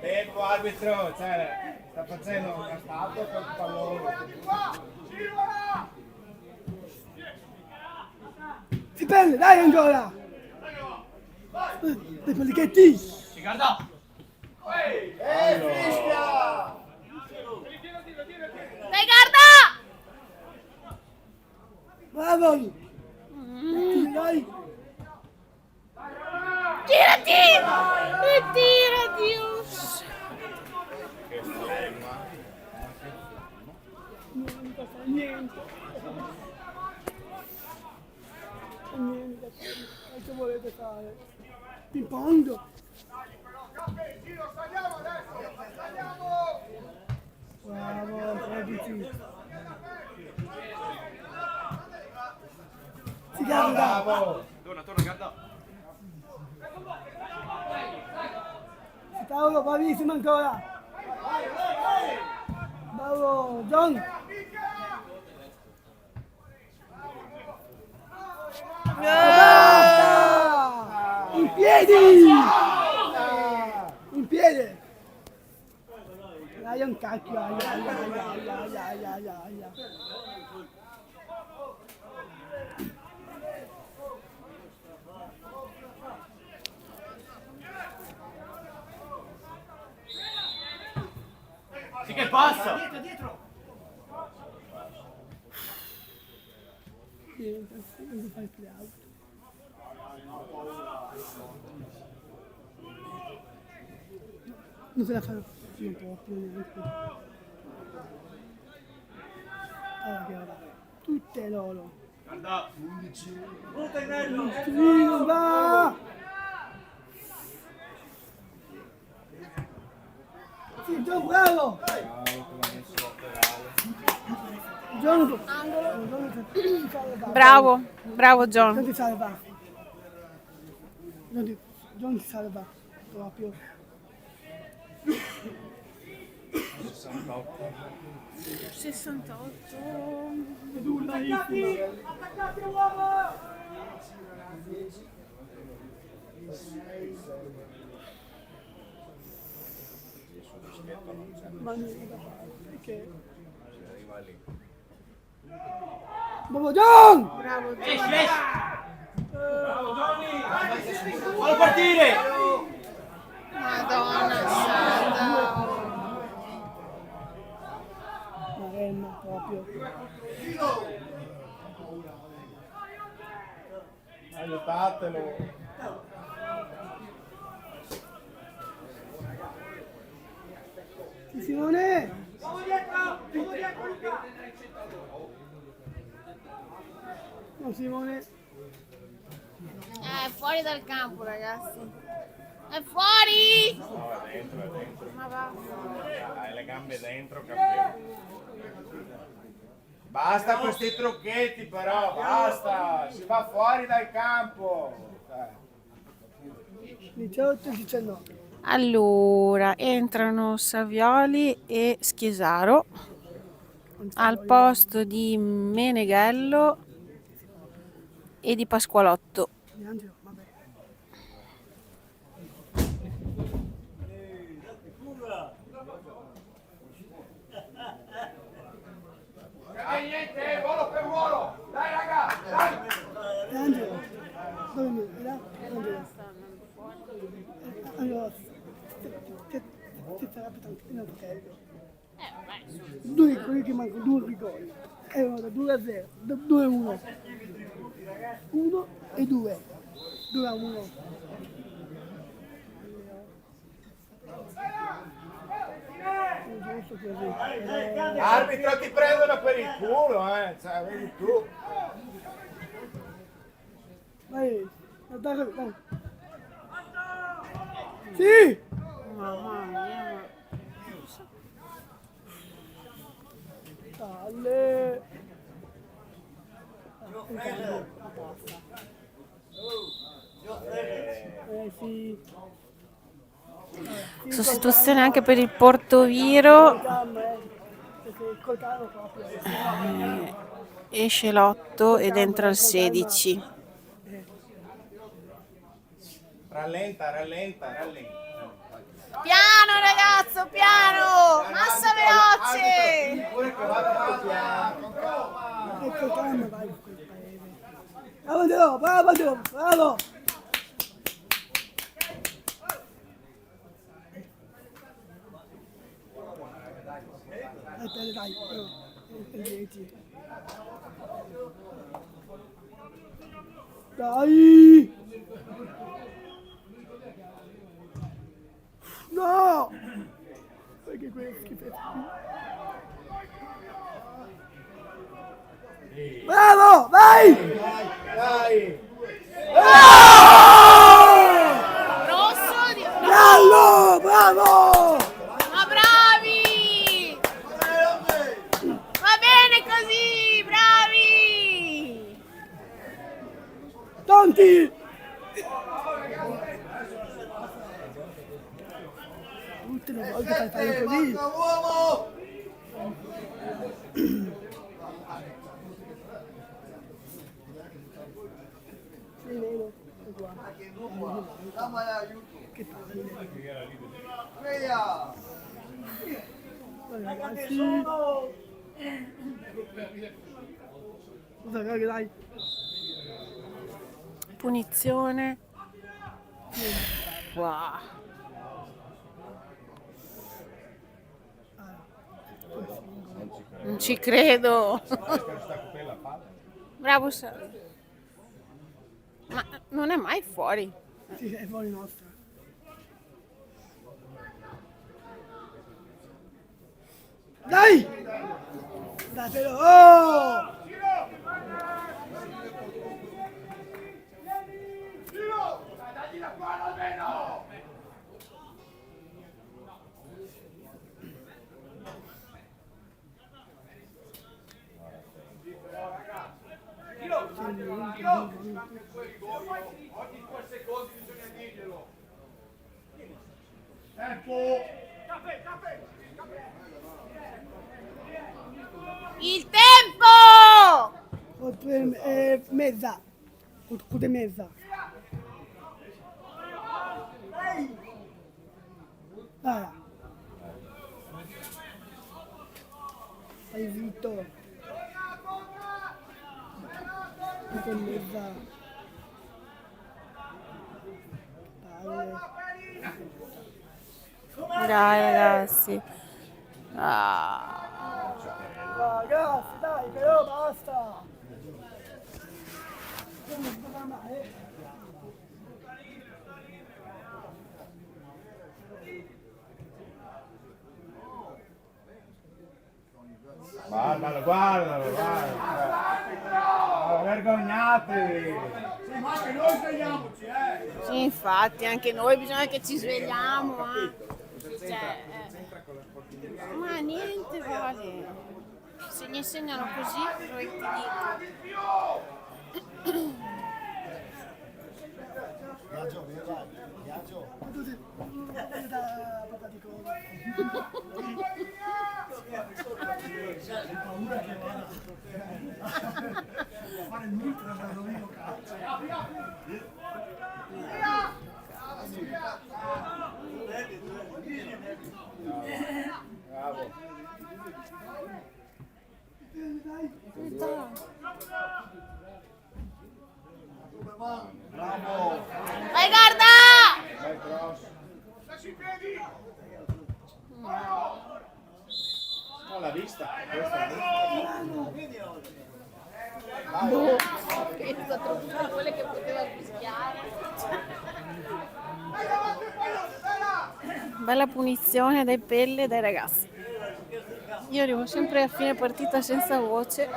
Tempo arbitro, cioè sta facendo una statua col pallone. Si prende, dai ancora! Dei pollichetti! Sì, guarda. Fischia! Dai, guarda! Bravo! Dai! Tirati! E tirati! Niente, niente! Niente, che volete fare? Ping pong? Bravo, 13! Si carica! Bravo! Torna, guarda. Paolo, bravissimo ancora! Bravo, John! Basta! In piedi! In piedi! Dai un cacchio! Aia. Sì che passa. Dietro! Non fai più auto. Non se la fa, non può più neanche. Allora che ora, tutte loro. Guarda. Non va! Sì, John, bravo! John ti salva. Bravo, bravo John John. ti salva. John ti salva proprio. 68. Attaccati uomo! Ma niente da fare, perché? Bravo John! Bravo Esci, John. esci. Bravo Johnny. Fallo partire. Madonna santa. Maremma proprio. Aiutatelo! Sì, Simone! No, Simone! È fuori dal campo, ragazzi. È fuori! No, è dentro. Ma va. Hai le gambe dentro, campione. Basta questi trucchetti però, basta! Si va fuori dal campo! 18 e 19. Allora, entrano Savioli e Schiesaro al posto di Meneghello e di Pasqualotto. Angelo, vabbè. Niente, volo per volo. Dai, raga, dai. Angelo, dove mi è? Là? Angelo. Allora, ti sarà per tantino fratello. Due, quelli che mancano, due rigori. Erano da 2-0, da 2-1. 1 e 2. 2-1. Giusto così. Arbitro, ti prendono per il culo, cioè, vedi tu. Vai, dai. Sì! Mamma mia. Dalle! Sì. Sostituzione anche per il Portoviro. Perché col carro proprio. Esce l'8 ed entra il 16. Rallenta. Piano ragazzo, piano! Massa veloce! Pure che vada piano. E col carro vai in quel paese. Bravo! Dai, il 10. Dai! No! Perché quelle schifezze qui. Bravo! Vai! Dai. Rosso di... Bravo! Bravo! Ma bravi! Va bene così, bravi! Tanti! Tutte le volte fai fare così. Sì, vero, è qua. Che palle. Dai, ragazzi. Dai, dai. Punizione. Wow. Non ci credo. Bravo Sara. Ma non è mai fuori. Sì, è fuori nostra. Dai! Datelo! Oh! Dagli la palla almeno! Ogni 2 secondi bisogna dirglielo. Tempo! Il tempo! Mezza. Cute mezza. Dai. Hai zitto. Cute mezza. Dai. Dai ragazzi. Ah. Ragazzi, dai, però basta. Guardalo. Vergognatevi. Sì, ma anche noi svegliamoci, Sì, infatti, anche noi bisogna che ci svegliamo. Cioè, ma niente vale. Se gli insegnano così, cosa vuoi che ti dico? Da papà di cosa. Paura che vada a fare l'ultra da rovino calcio. Bravo. Bravo. Vai guarda! Vai cross. lasci i piedi! No, l'ha vista. Questa l'ha vista. Boh, pensa troppo quelle che poteva fischiare. Bella punizione dai Pelle e dai ragazzi. Io arrivo sempre a fine partita senza voce.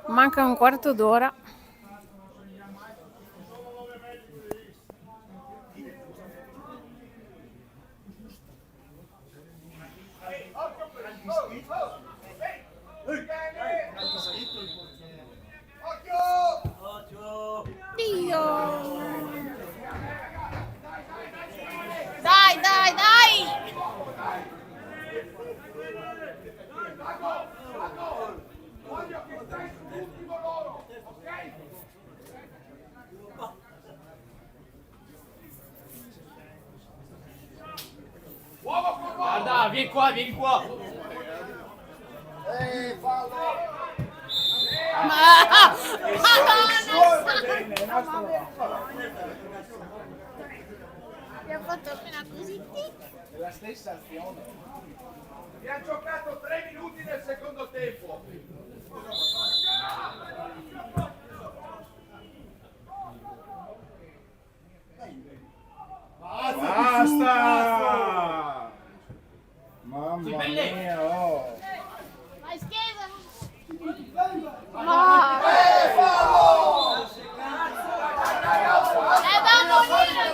Manca un quarto d'ora. Dio! Dai, dai, dai! Voglio che stai sull'ultimo loro, ok? Uomo con uomo! Guarda, vieni qua, vieni qua. Abbiamo fatto appena così. È la stessa azione. Abbiamo giocato 3 minuti nel secondo tempo. Basta! Mamma Sì, Pelle. mia, oh. Vai scheda! Ma Da morire!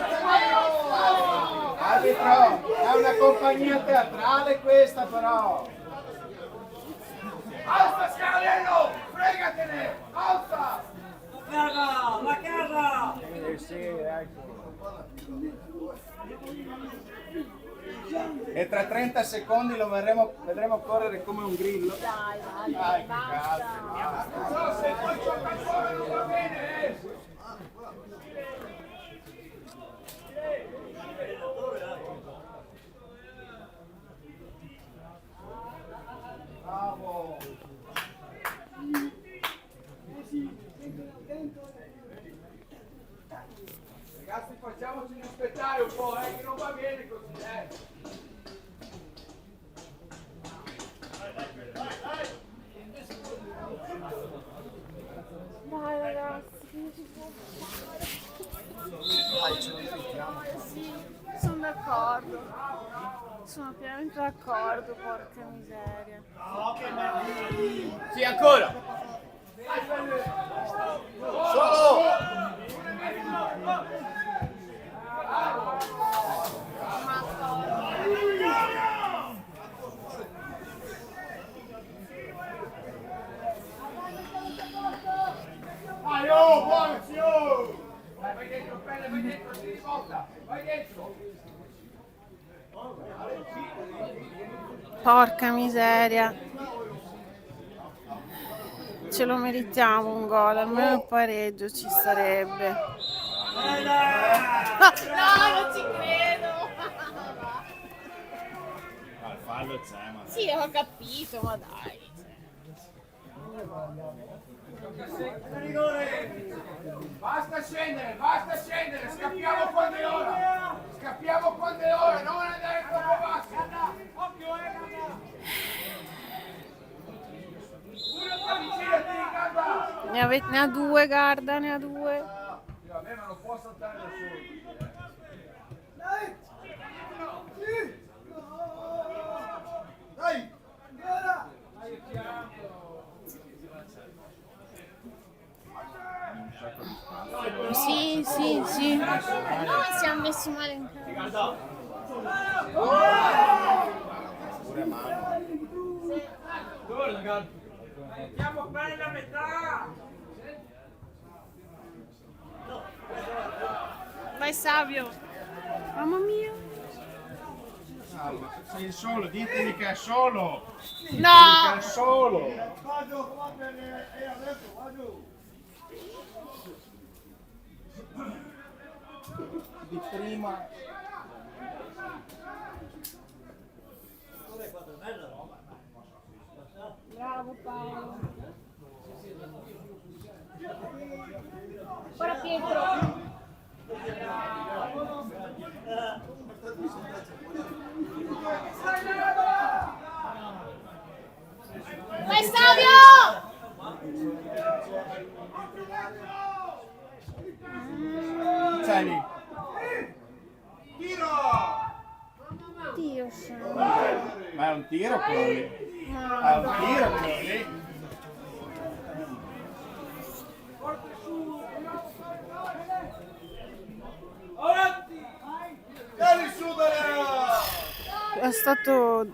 Arbitro, è una compagnia teatrale questa però. Alza Scanello! Fregatene! Alza! Sì, ecco. E tra 30 secondi lo vedremo correre come un grillo. Dai, che cazzo, basta. Se poi gioca ancora non va bene, eh! Bravo. Ragazzi, facciamoci rispettare un po', che non va bene così, dai ragazzi, non si può fare. Sì, sono d'accordo. Sono pienamente d'accordo, porca miseria. Sì, ancora. Vai, oh, buona, zio! vai dentro, Pelle, vai dentro, si rivolta, vai dentro! Porca miseria. Ce lo meritiamo un gol, almeno il pareggio ci sarebbe. No, non ci credo! Il fallo c'è, ma... Sì, ho capito, ma dai. Basta scendere, scappiamo quando è ora! Scappiamo quando è ora, non andare troppo bassi! Occhio, uno sta vicino a te, Ganda! Ne ha due, guarda, ne ha due. Vabbè, ma non può saltare da solo. Dai! Sì, sì, sì. Noi siamo messi male in casa. Guarda. Pure mano. Guarda, guarda. Siamo bene la metà! Vai Savio. Mamma mia. Sei solo, ditemi che è solo! No! Che è solo! Di prima... Bravo Paolo. Ora Pietro. Vai Savio! lì. Tiro! Dio santo. Ma è un tiro quello lì. È un tiro quello lì. Vieni su, Dario! È stato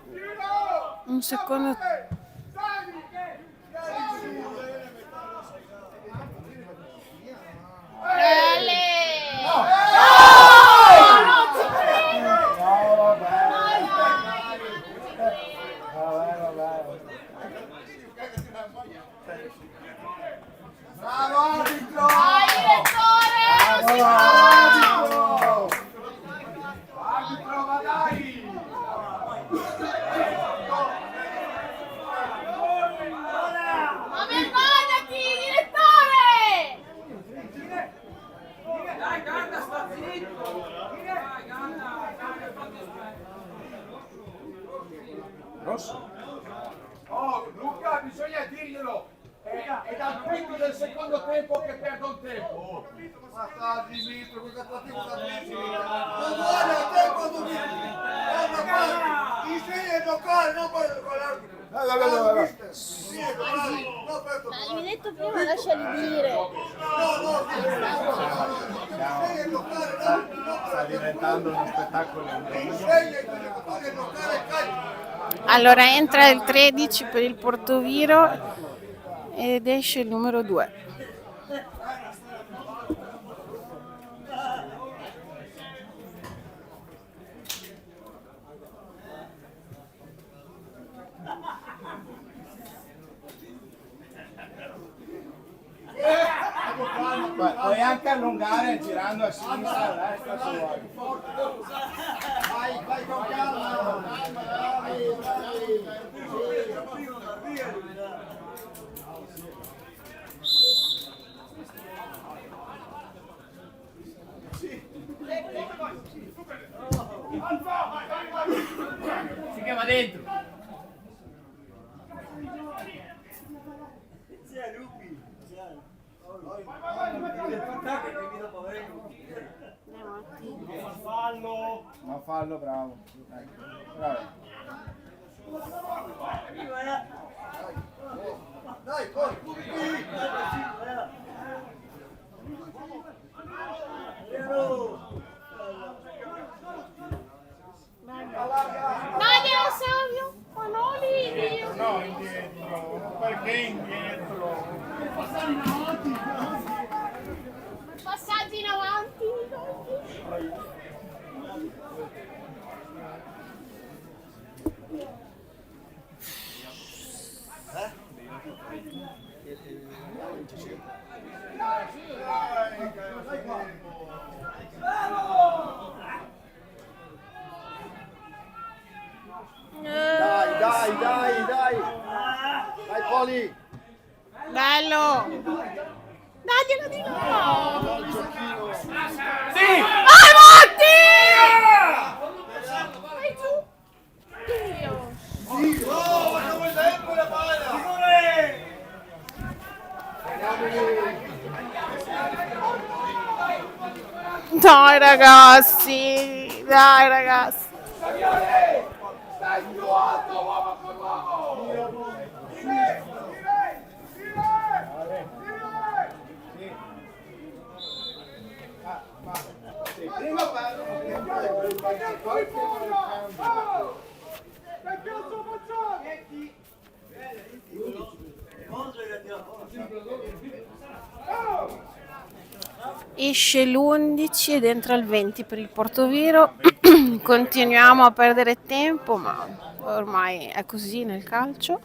un secondo. Bravo arbitro! Direttore! Arbitro! Arbitro, ma dai! Ma vergognati, direttore! Dai, guarda, sta zitto. Dai, guarda. Rosso? Oh, Luca, bisogna dirglielo! È dal quinto del secondo tempo che perdo il tempo! Ma sta Dimitro, cosa fatico da Dimitro? Ma guarda, te quando mi... Insegna a giocare, non puoi con l'arbitro. Sì, no, aperto. Ma mi hai detto prima, lasciali dire. Insegna a giocare, no? Sta diventando uno spettacolo. Insegna a giocare, calcio. Allora entra il 13 per il Portoviro ed esce il numero 2. Puoi anche allungare girando a sinistra e a destra se vuoi. Vai con calma. Si chiama dentro. Ma fallo, bravo. Bravo. Dai, corri. Dai, Savio! Ma no, lì! No, indietro. Perché indietro? Passaggi in avanti! Dai. Dai, Poli. Bello! Dagliela di nuovo! Sì! Vai, Motti! Vai giù! Dio! Oh, ma come tempo la palla? Dai ragazzi! Dai ragazzi! Stai più alto, uomo con uomo! Prima palla. Esce l'11 ed entra il 20 per il Portoviro. Continuiamo a perdere tempo, ma ormai è così nel calcio.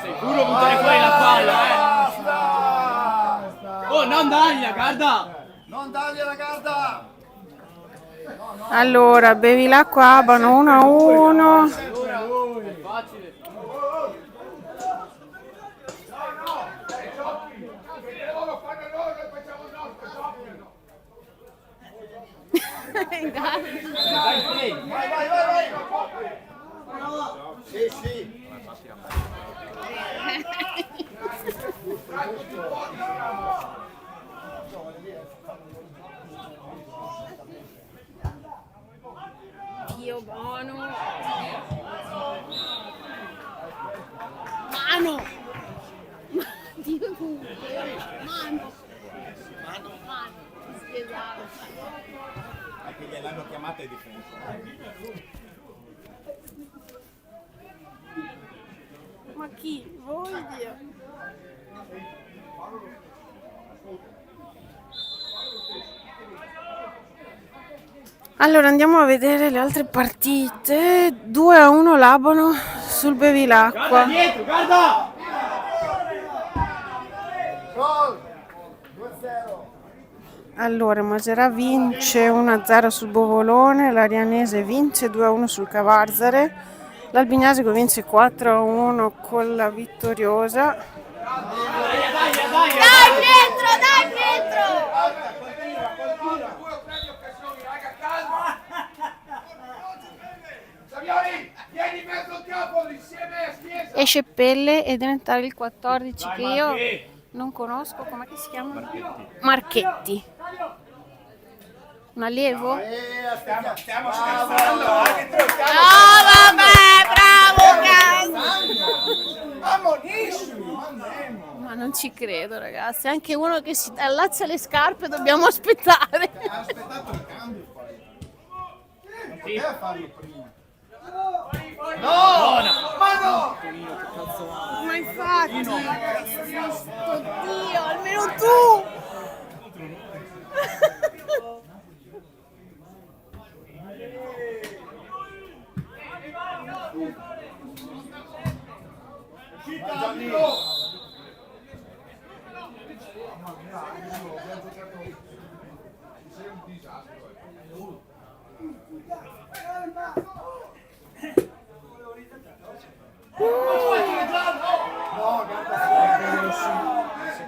Sicuro buttare fuori la palla, Oh, non daglia, guarda! Non dargli la carta! Allora, bevi l'acqua Abano 1-1. È facile. Che loro fanno loro! Sì, sì. Dio buono. Mano. Dio tu. Mano. Mano. Schesato. Anche gliel'hanno chiamata in difesa. Ma chi? Voi, Dio. Allora andiamo a vedere le altre partite. 2-1 Labano sul Bevilacqua. Dietro, guarda! Gol! 2-0. Allora Maserà vince 1-0 sul Bovolone, l'Arianese vince 2-1 sul Cavarzare, l'Albignasico vince 4-1 con la Vittoriosa. Dai Pietro, dai Pietro! Savioli, vieni in mezzo al campo insieme a Chiesa. Esce Pelle ed entrare il 14 che io non conosco, com'è che si chiama? Marchetti. Un allievo? Stiamo scherzando, anche tu stiamo Vabbè, bravo cazzo! ammonissimi, Ma non ci credo ragazzi, anche uno che si allaccia le scarpe dobbiamo aspettare. ha aspettato il cambio poi. Non poteva farlo prima. Ma infatti, oddio, almeno tu!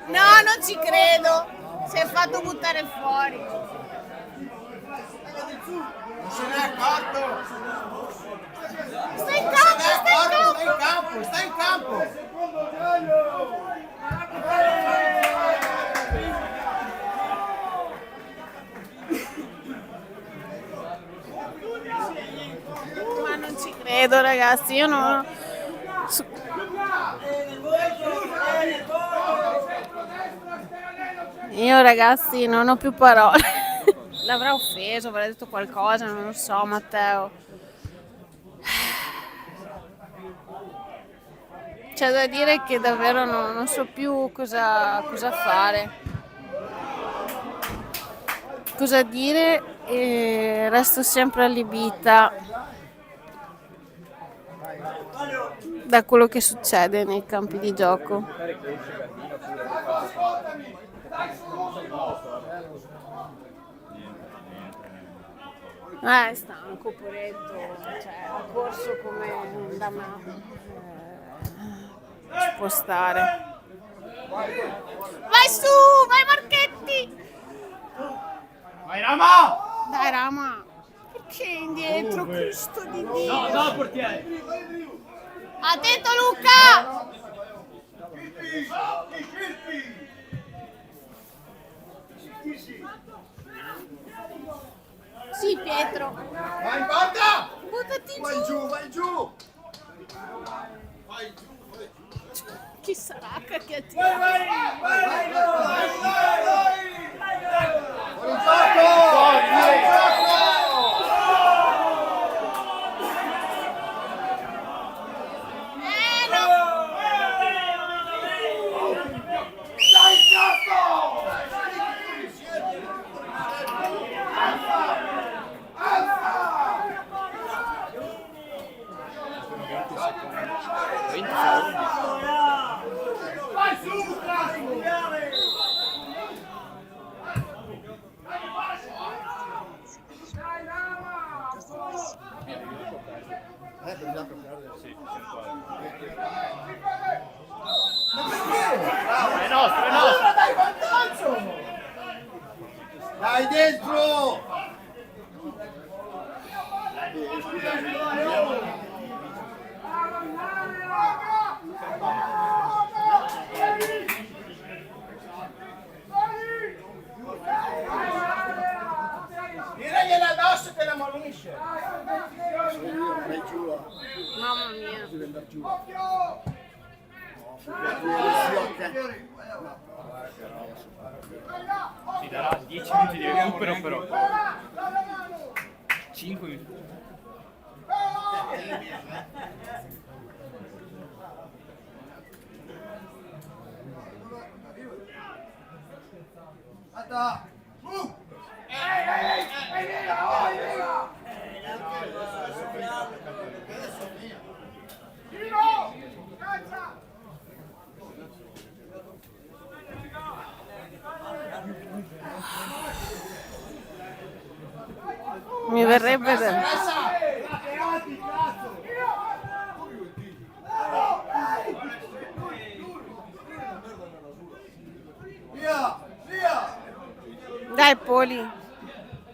No, non ci credo. Si è fatto buttare fuori. Non se n'è accorto. Stai in campo, stai in campo. Stai in campo, stai in campo. Ma non ci credo ragazzi, io non... Io ragazzi non ho più parole. L'avrà offeso, avrà detto qualcosa, non lo so, Matteo. C'è da dire che davvero non so più cosa fare. Cosa dire e resto sempre allibita da quello che succede nei campi di gioco. È stanco, poretto, cioè, ha corso come da matto, ci può stare. Vai su, vai Marchetti! Vai Rama! Dai Rama, perché indietro, Cristo di Dio? No, no, portiere! Attento Luca! Sì Pietro, Vai, guarda! buttati Vai giù! giù, vai giù! Vai giù, vai giù! Chi sarà che ha tirato? Fuori gioco! È nostro, è nostro! Dai vantaggio! Dai dentro! Tiragliela addosso che la ammonisce. Mamma mia. Ti darà 10 minuti di recupero però. 5 minuti. Mi verrebbe da... Dai Poli.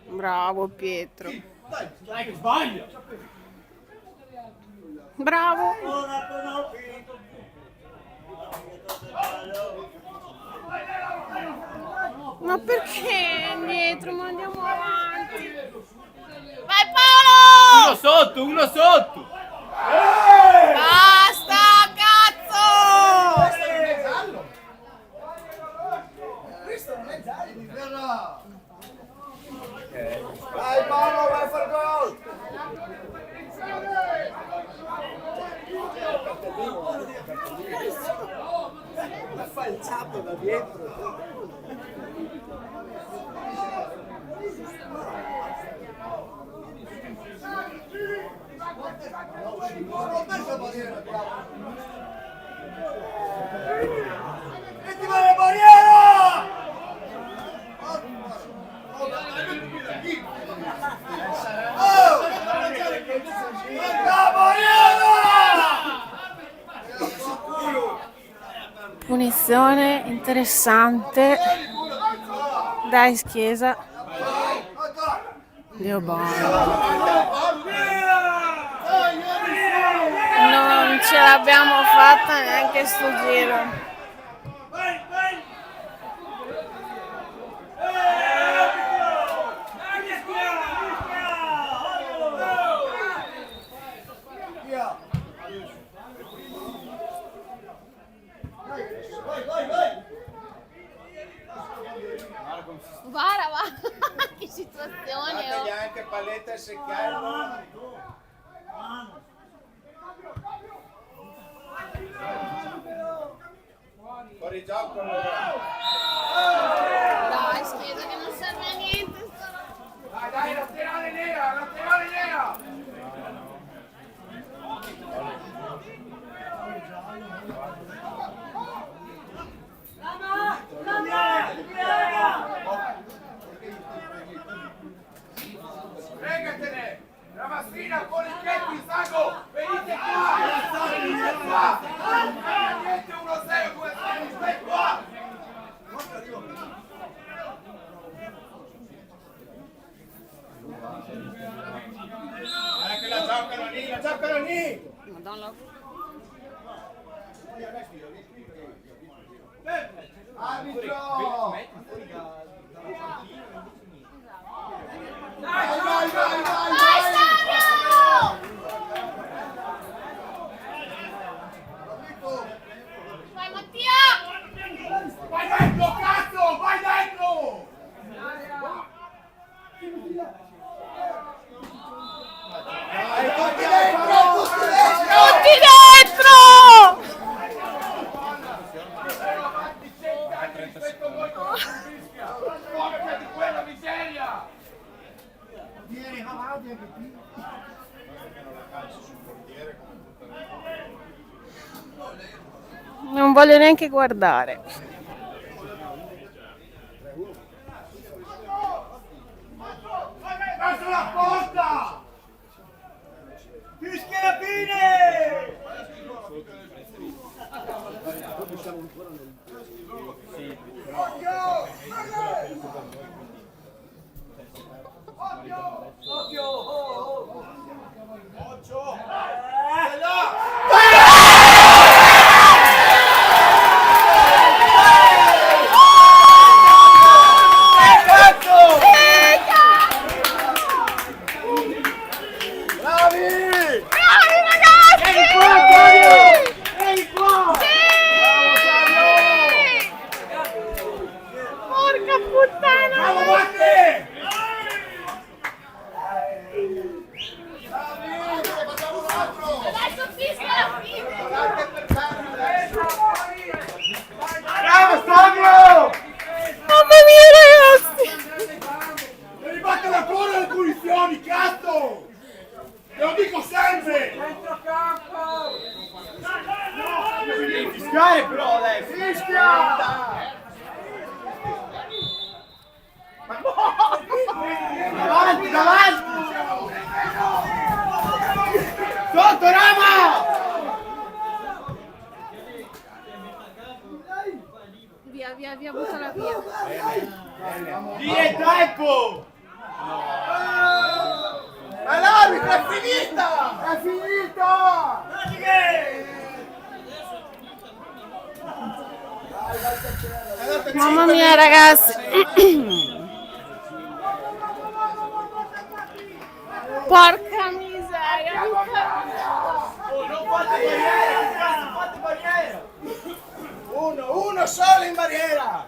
Bravo Pietro. Dai che sbaglia. Bravo. Ma perché indietro? Ma andiamo avanti. Vai Paolo! Uno sotto! Basta, cazzo! Questo non è giallo. Vai Paolo, vai a far gol. L'ha falciato da dietro. Mettimi la barriera! La barriera! Punizione interessante. Dai Chiesa. Dio buono. Non ce l'abbiamo fatta neanche sto giro. Guarda, va! Che situazione! Guardagli anche paletta e secchiare. Fuori gioco allora. Dai, Chiesa che non serve a niente. Dai, laterale nera, laterale nera! Fregatene! Ramazzina, Polischetti, Sago, venite qua! Venite qua! Niente 1-0, 2-0, stai qua! Guarda che la giocano lì! Madonna. Arbitro! Dai, Vai! Vai Mattia! vai dentro, cazzo! Vai dentro! Tutti dentro! Tutti dentro! Muovete di quella miseria! Non voglio neanche guardare. Verso la porta! Fischia la fine! Adesso fischia la fine! Bravo Fabio! Mamma mia ragazzi! Devi battere la coda delle punizioni, cazzo! Te lo dico sempre! Devi fischiare però, dai! Fischia! Davanti, davanti! Sotto, Rama! Via, buttala via. Via tempo! Ma l'arbitro è finita! È finita! Mamma mia ragazzi! Porca miseria! Non fate barriera! Non fate barriera! Uno solo in barriera!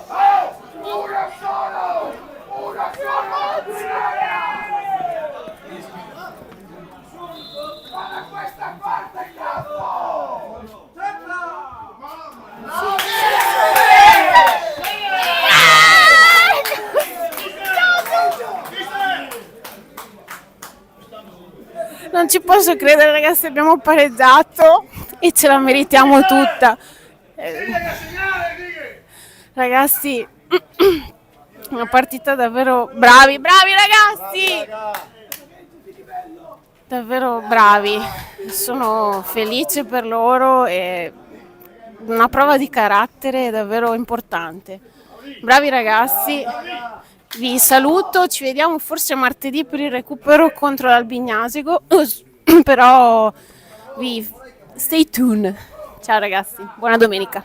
Oh! Uno solo! Uno solo! Va da questa parte il campo! Non ci posso credere ragazzi, abbiamo pareggiato e ce la meritiamo tutta. Ragazzi, una partita davvero bravi ragazzi! Davvero bravi, sono felice per loro e una prova di carattere davvero importante. Bravi ragazzi, vi saluto, ci vediamo forse martedì per il recupero contro l'Albignasico, però stay tuned. Ciao ragazzi, buona domenica.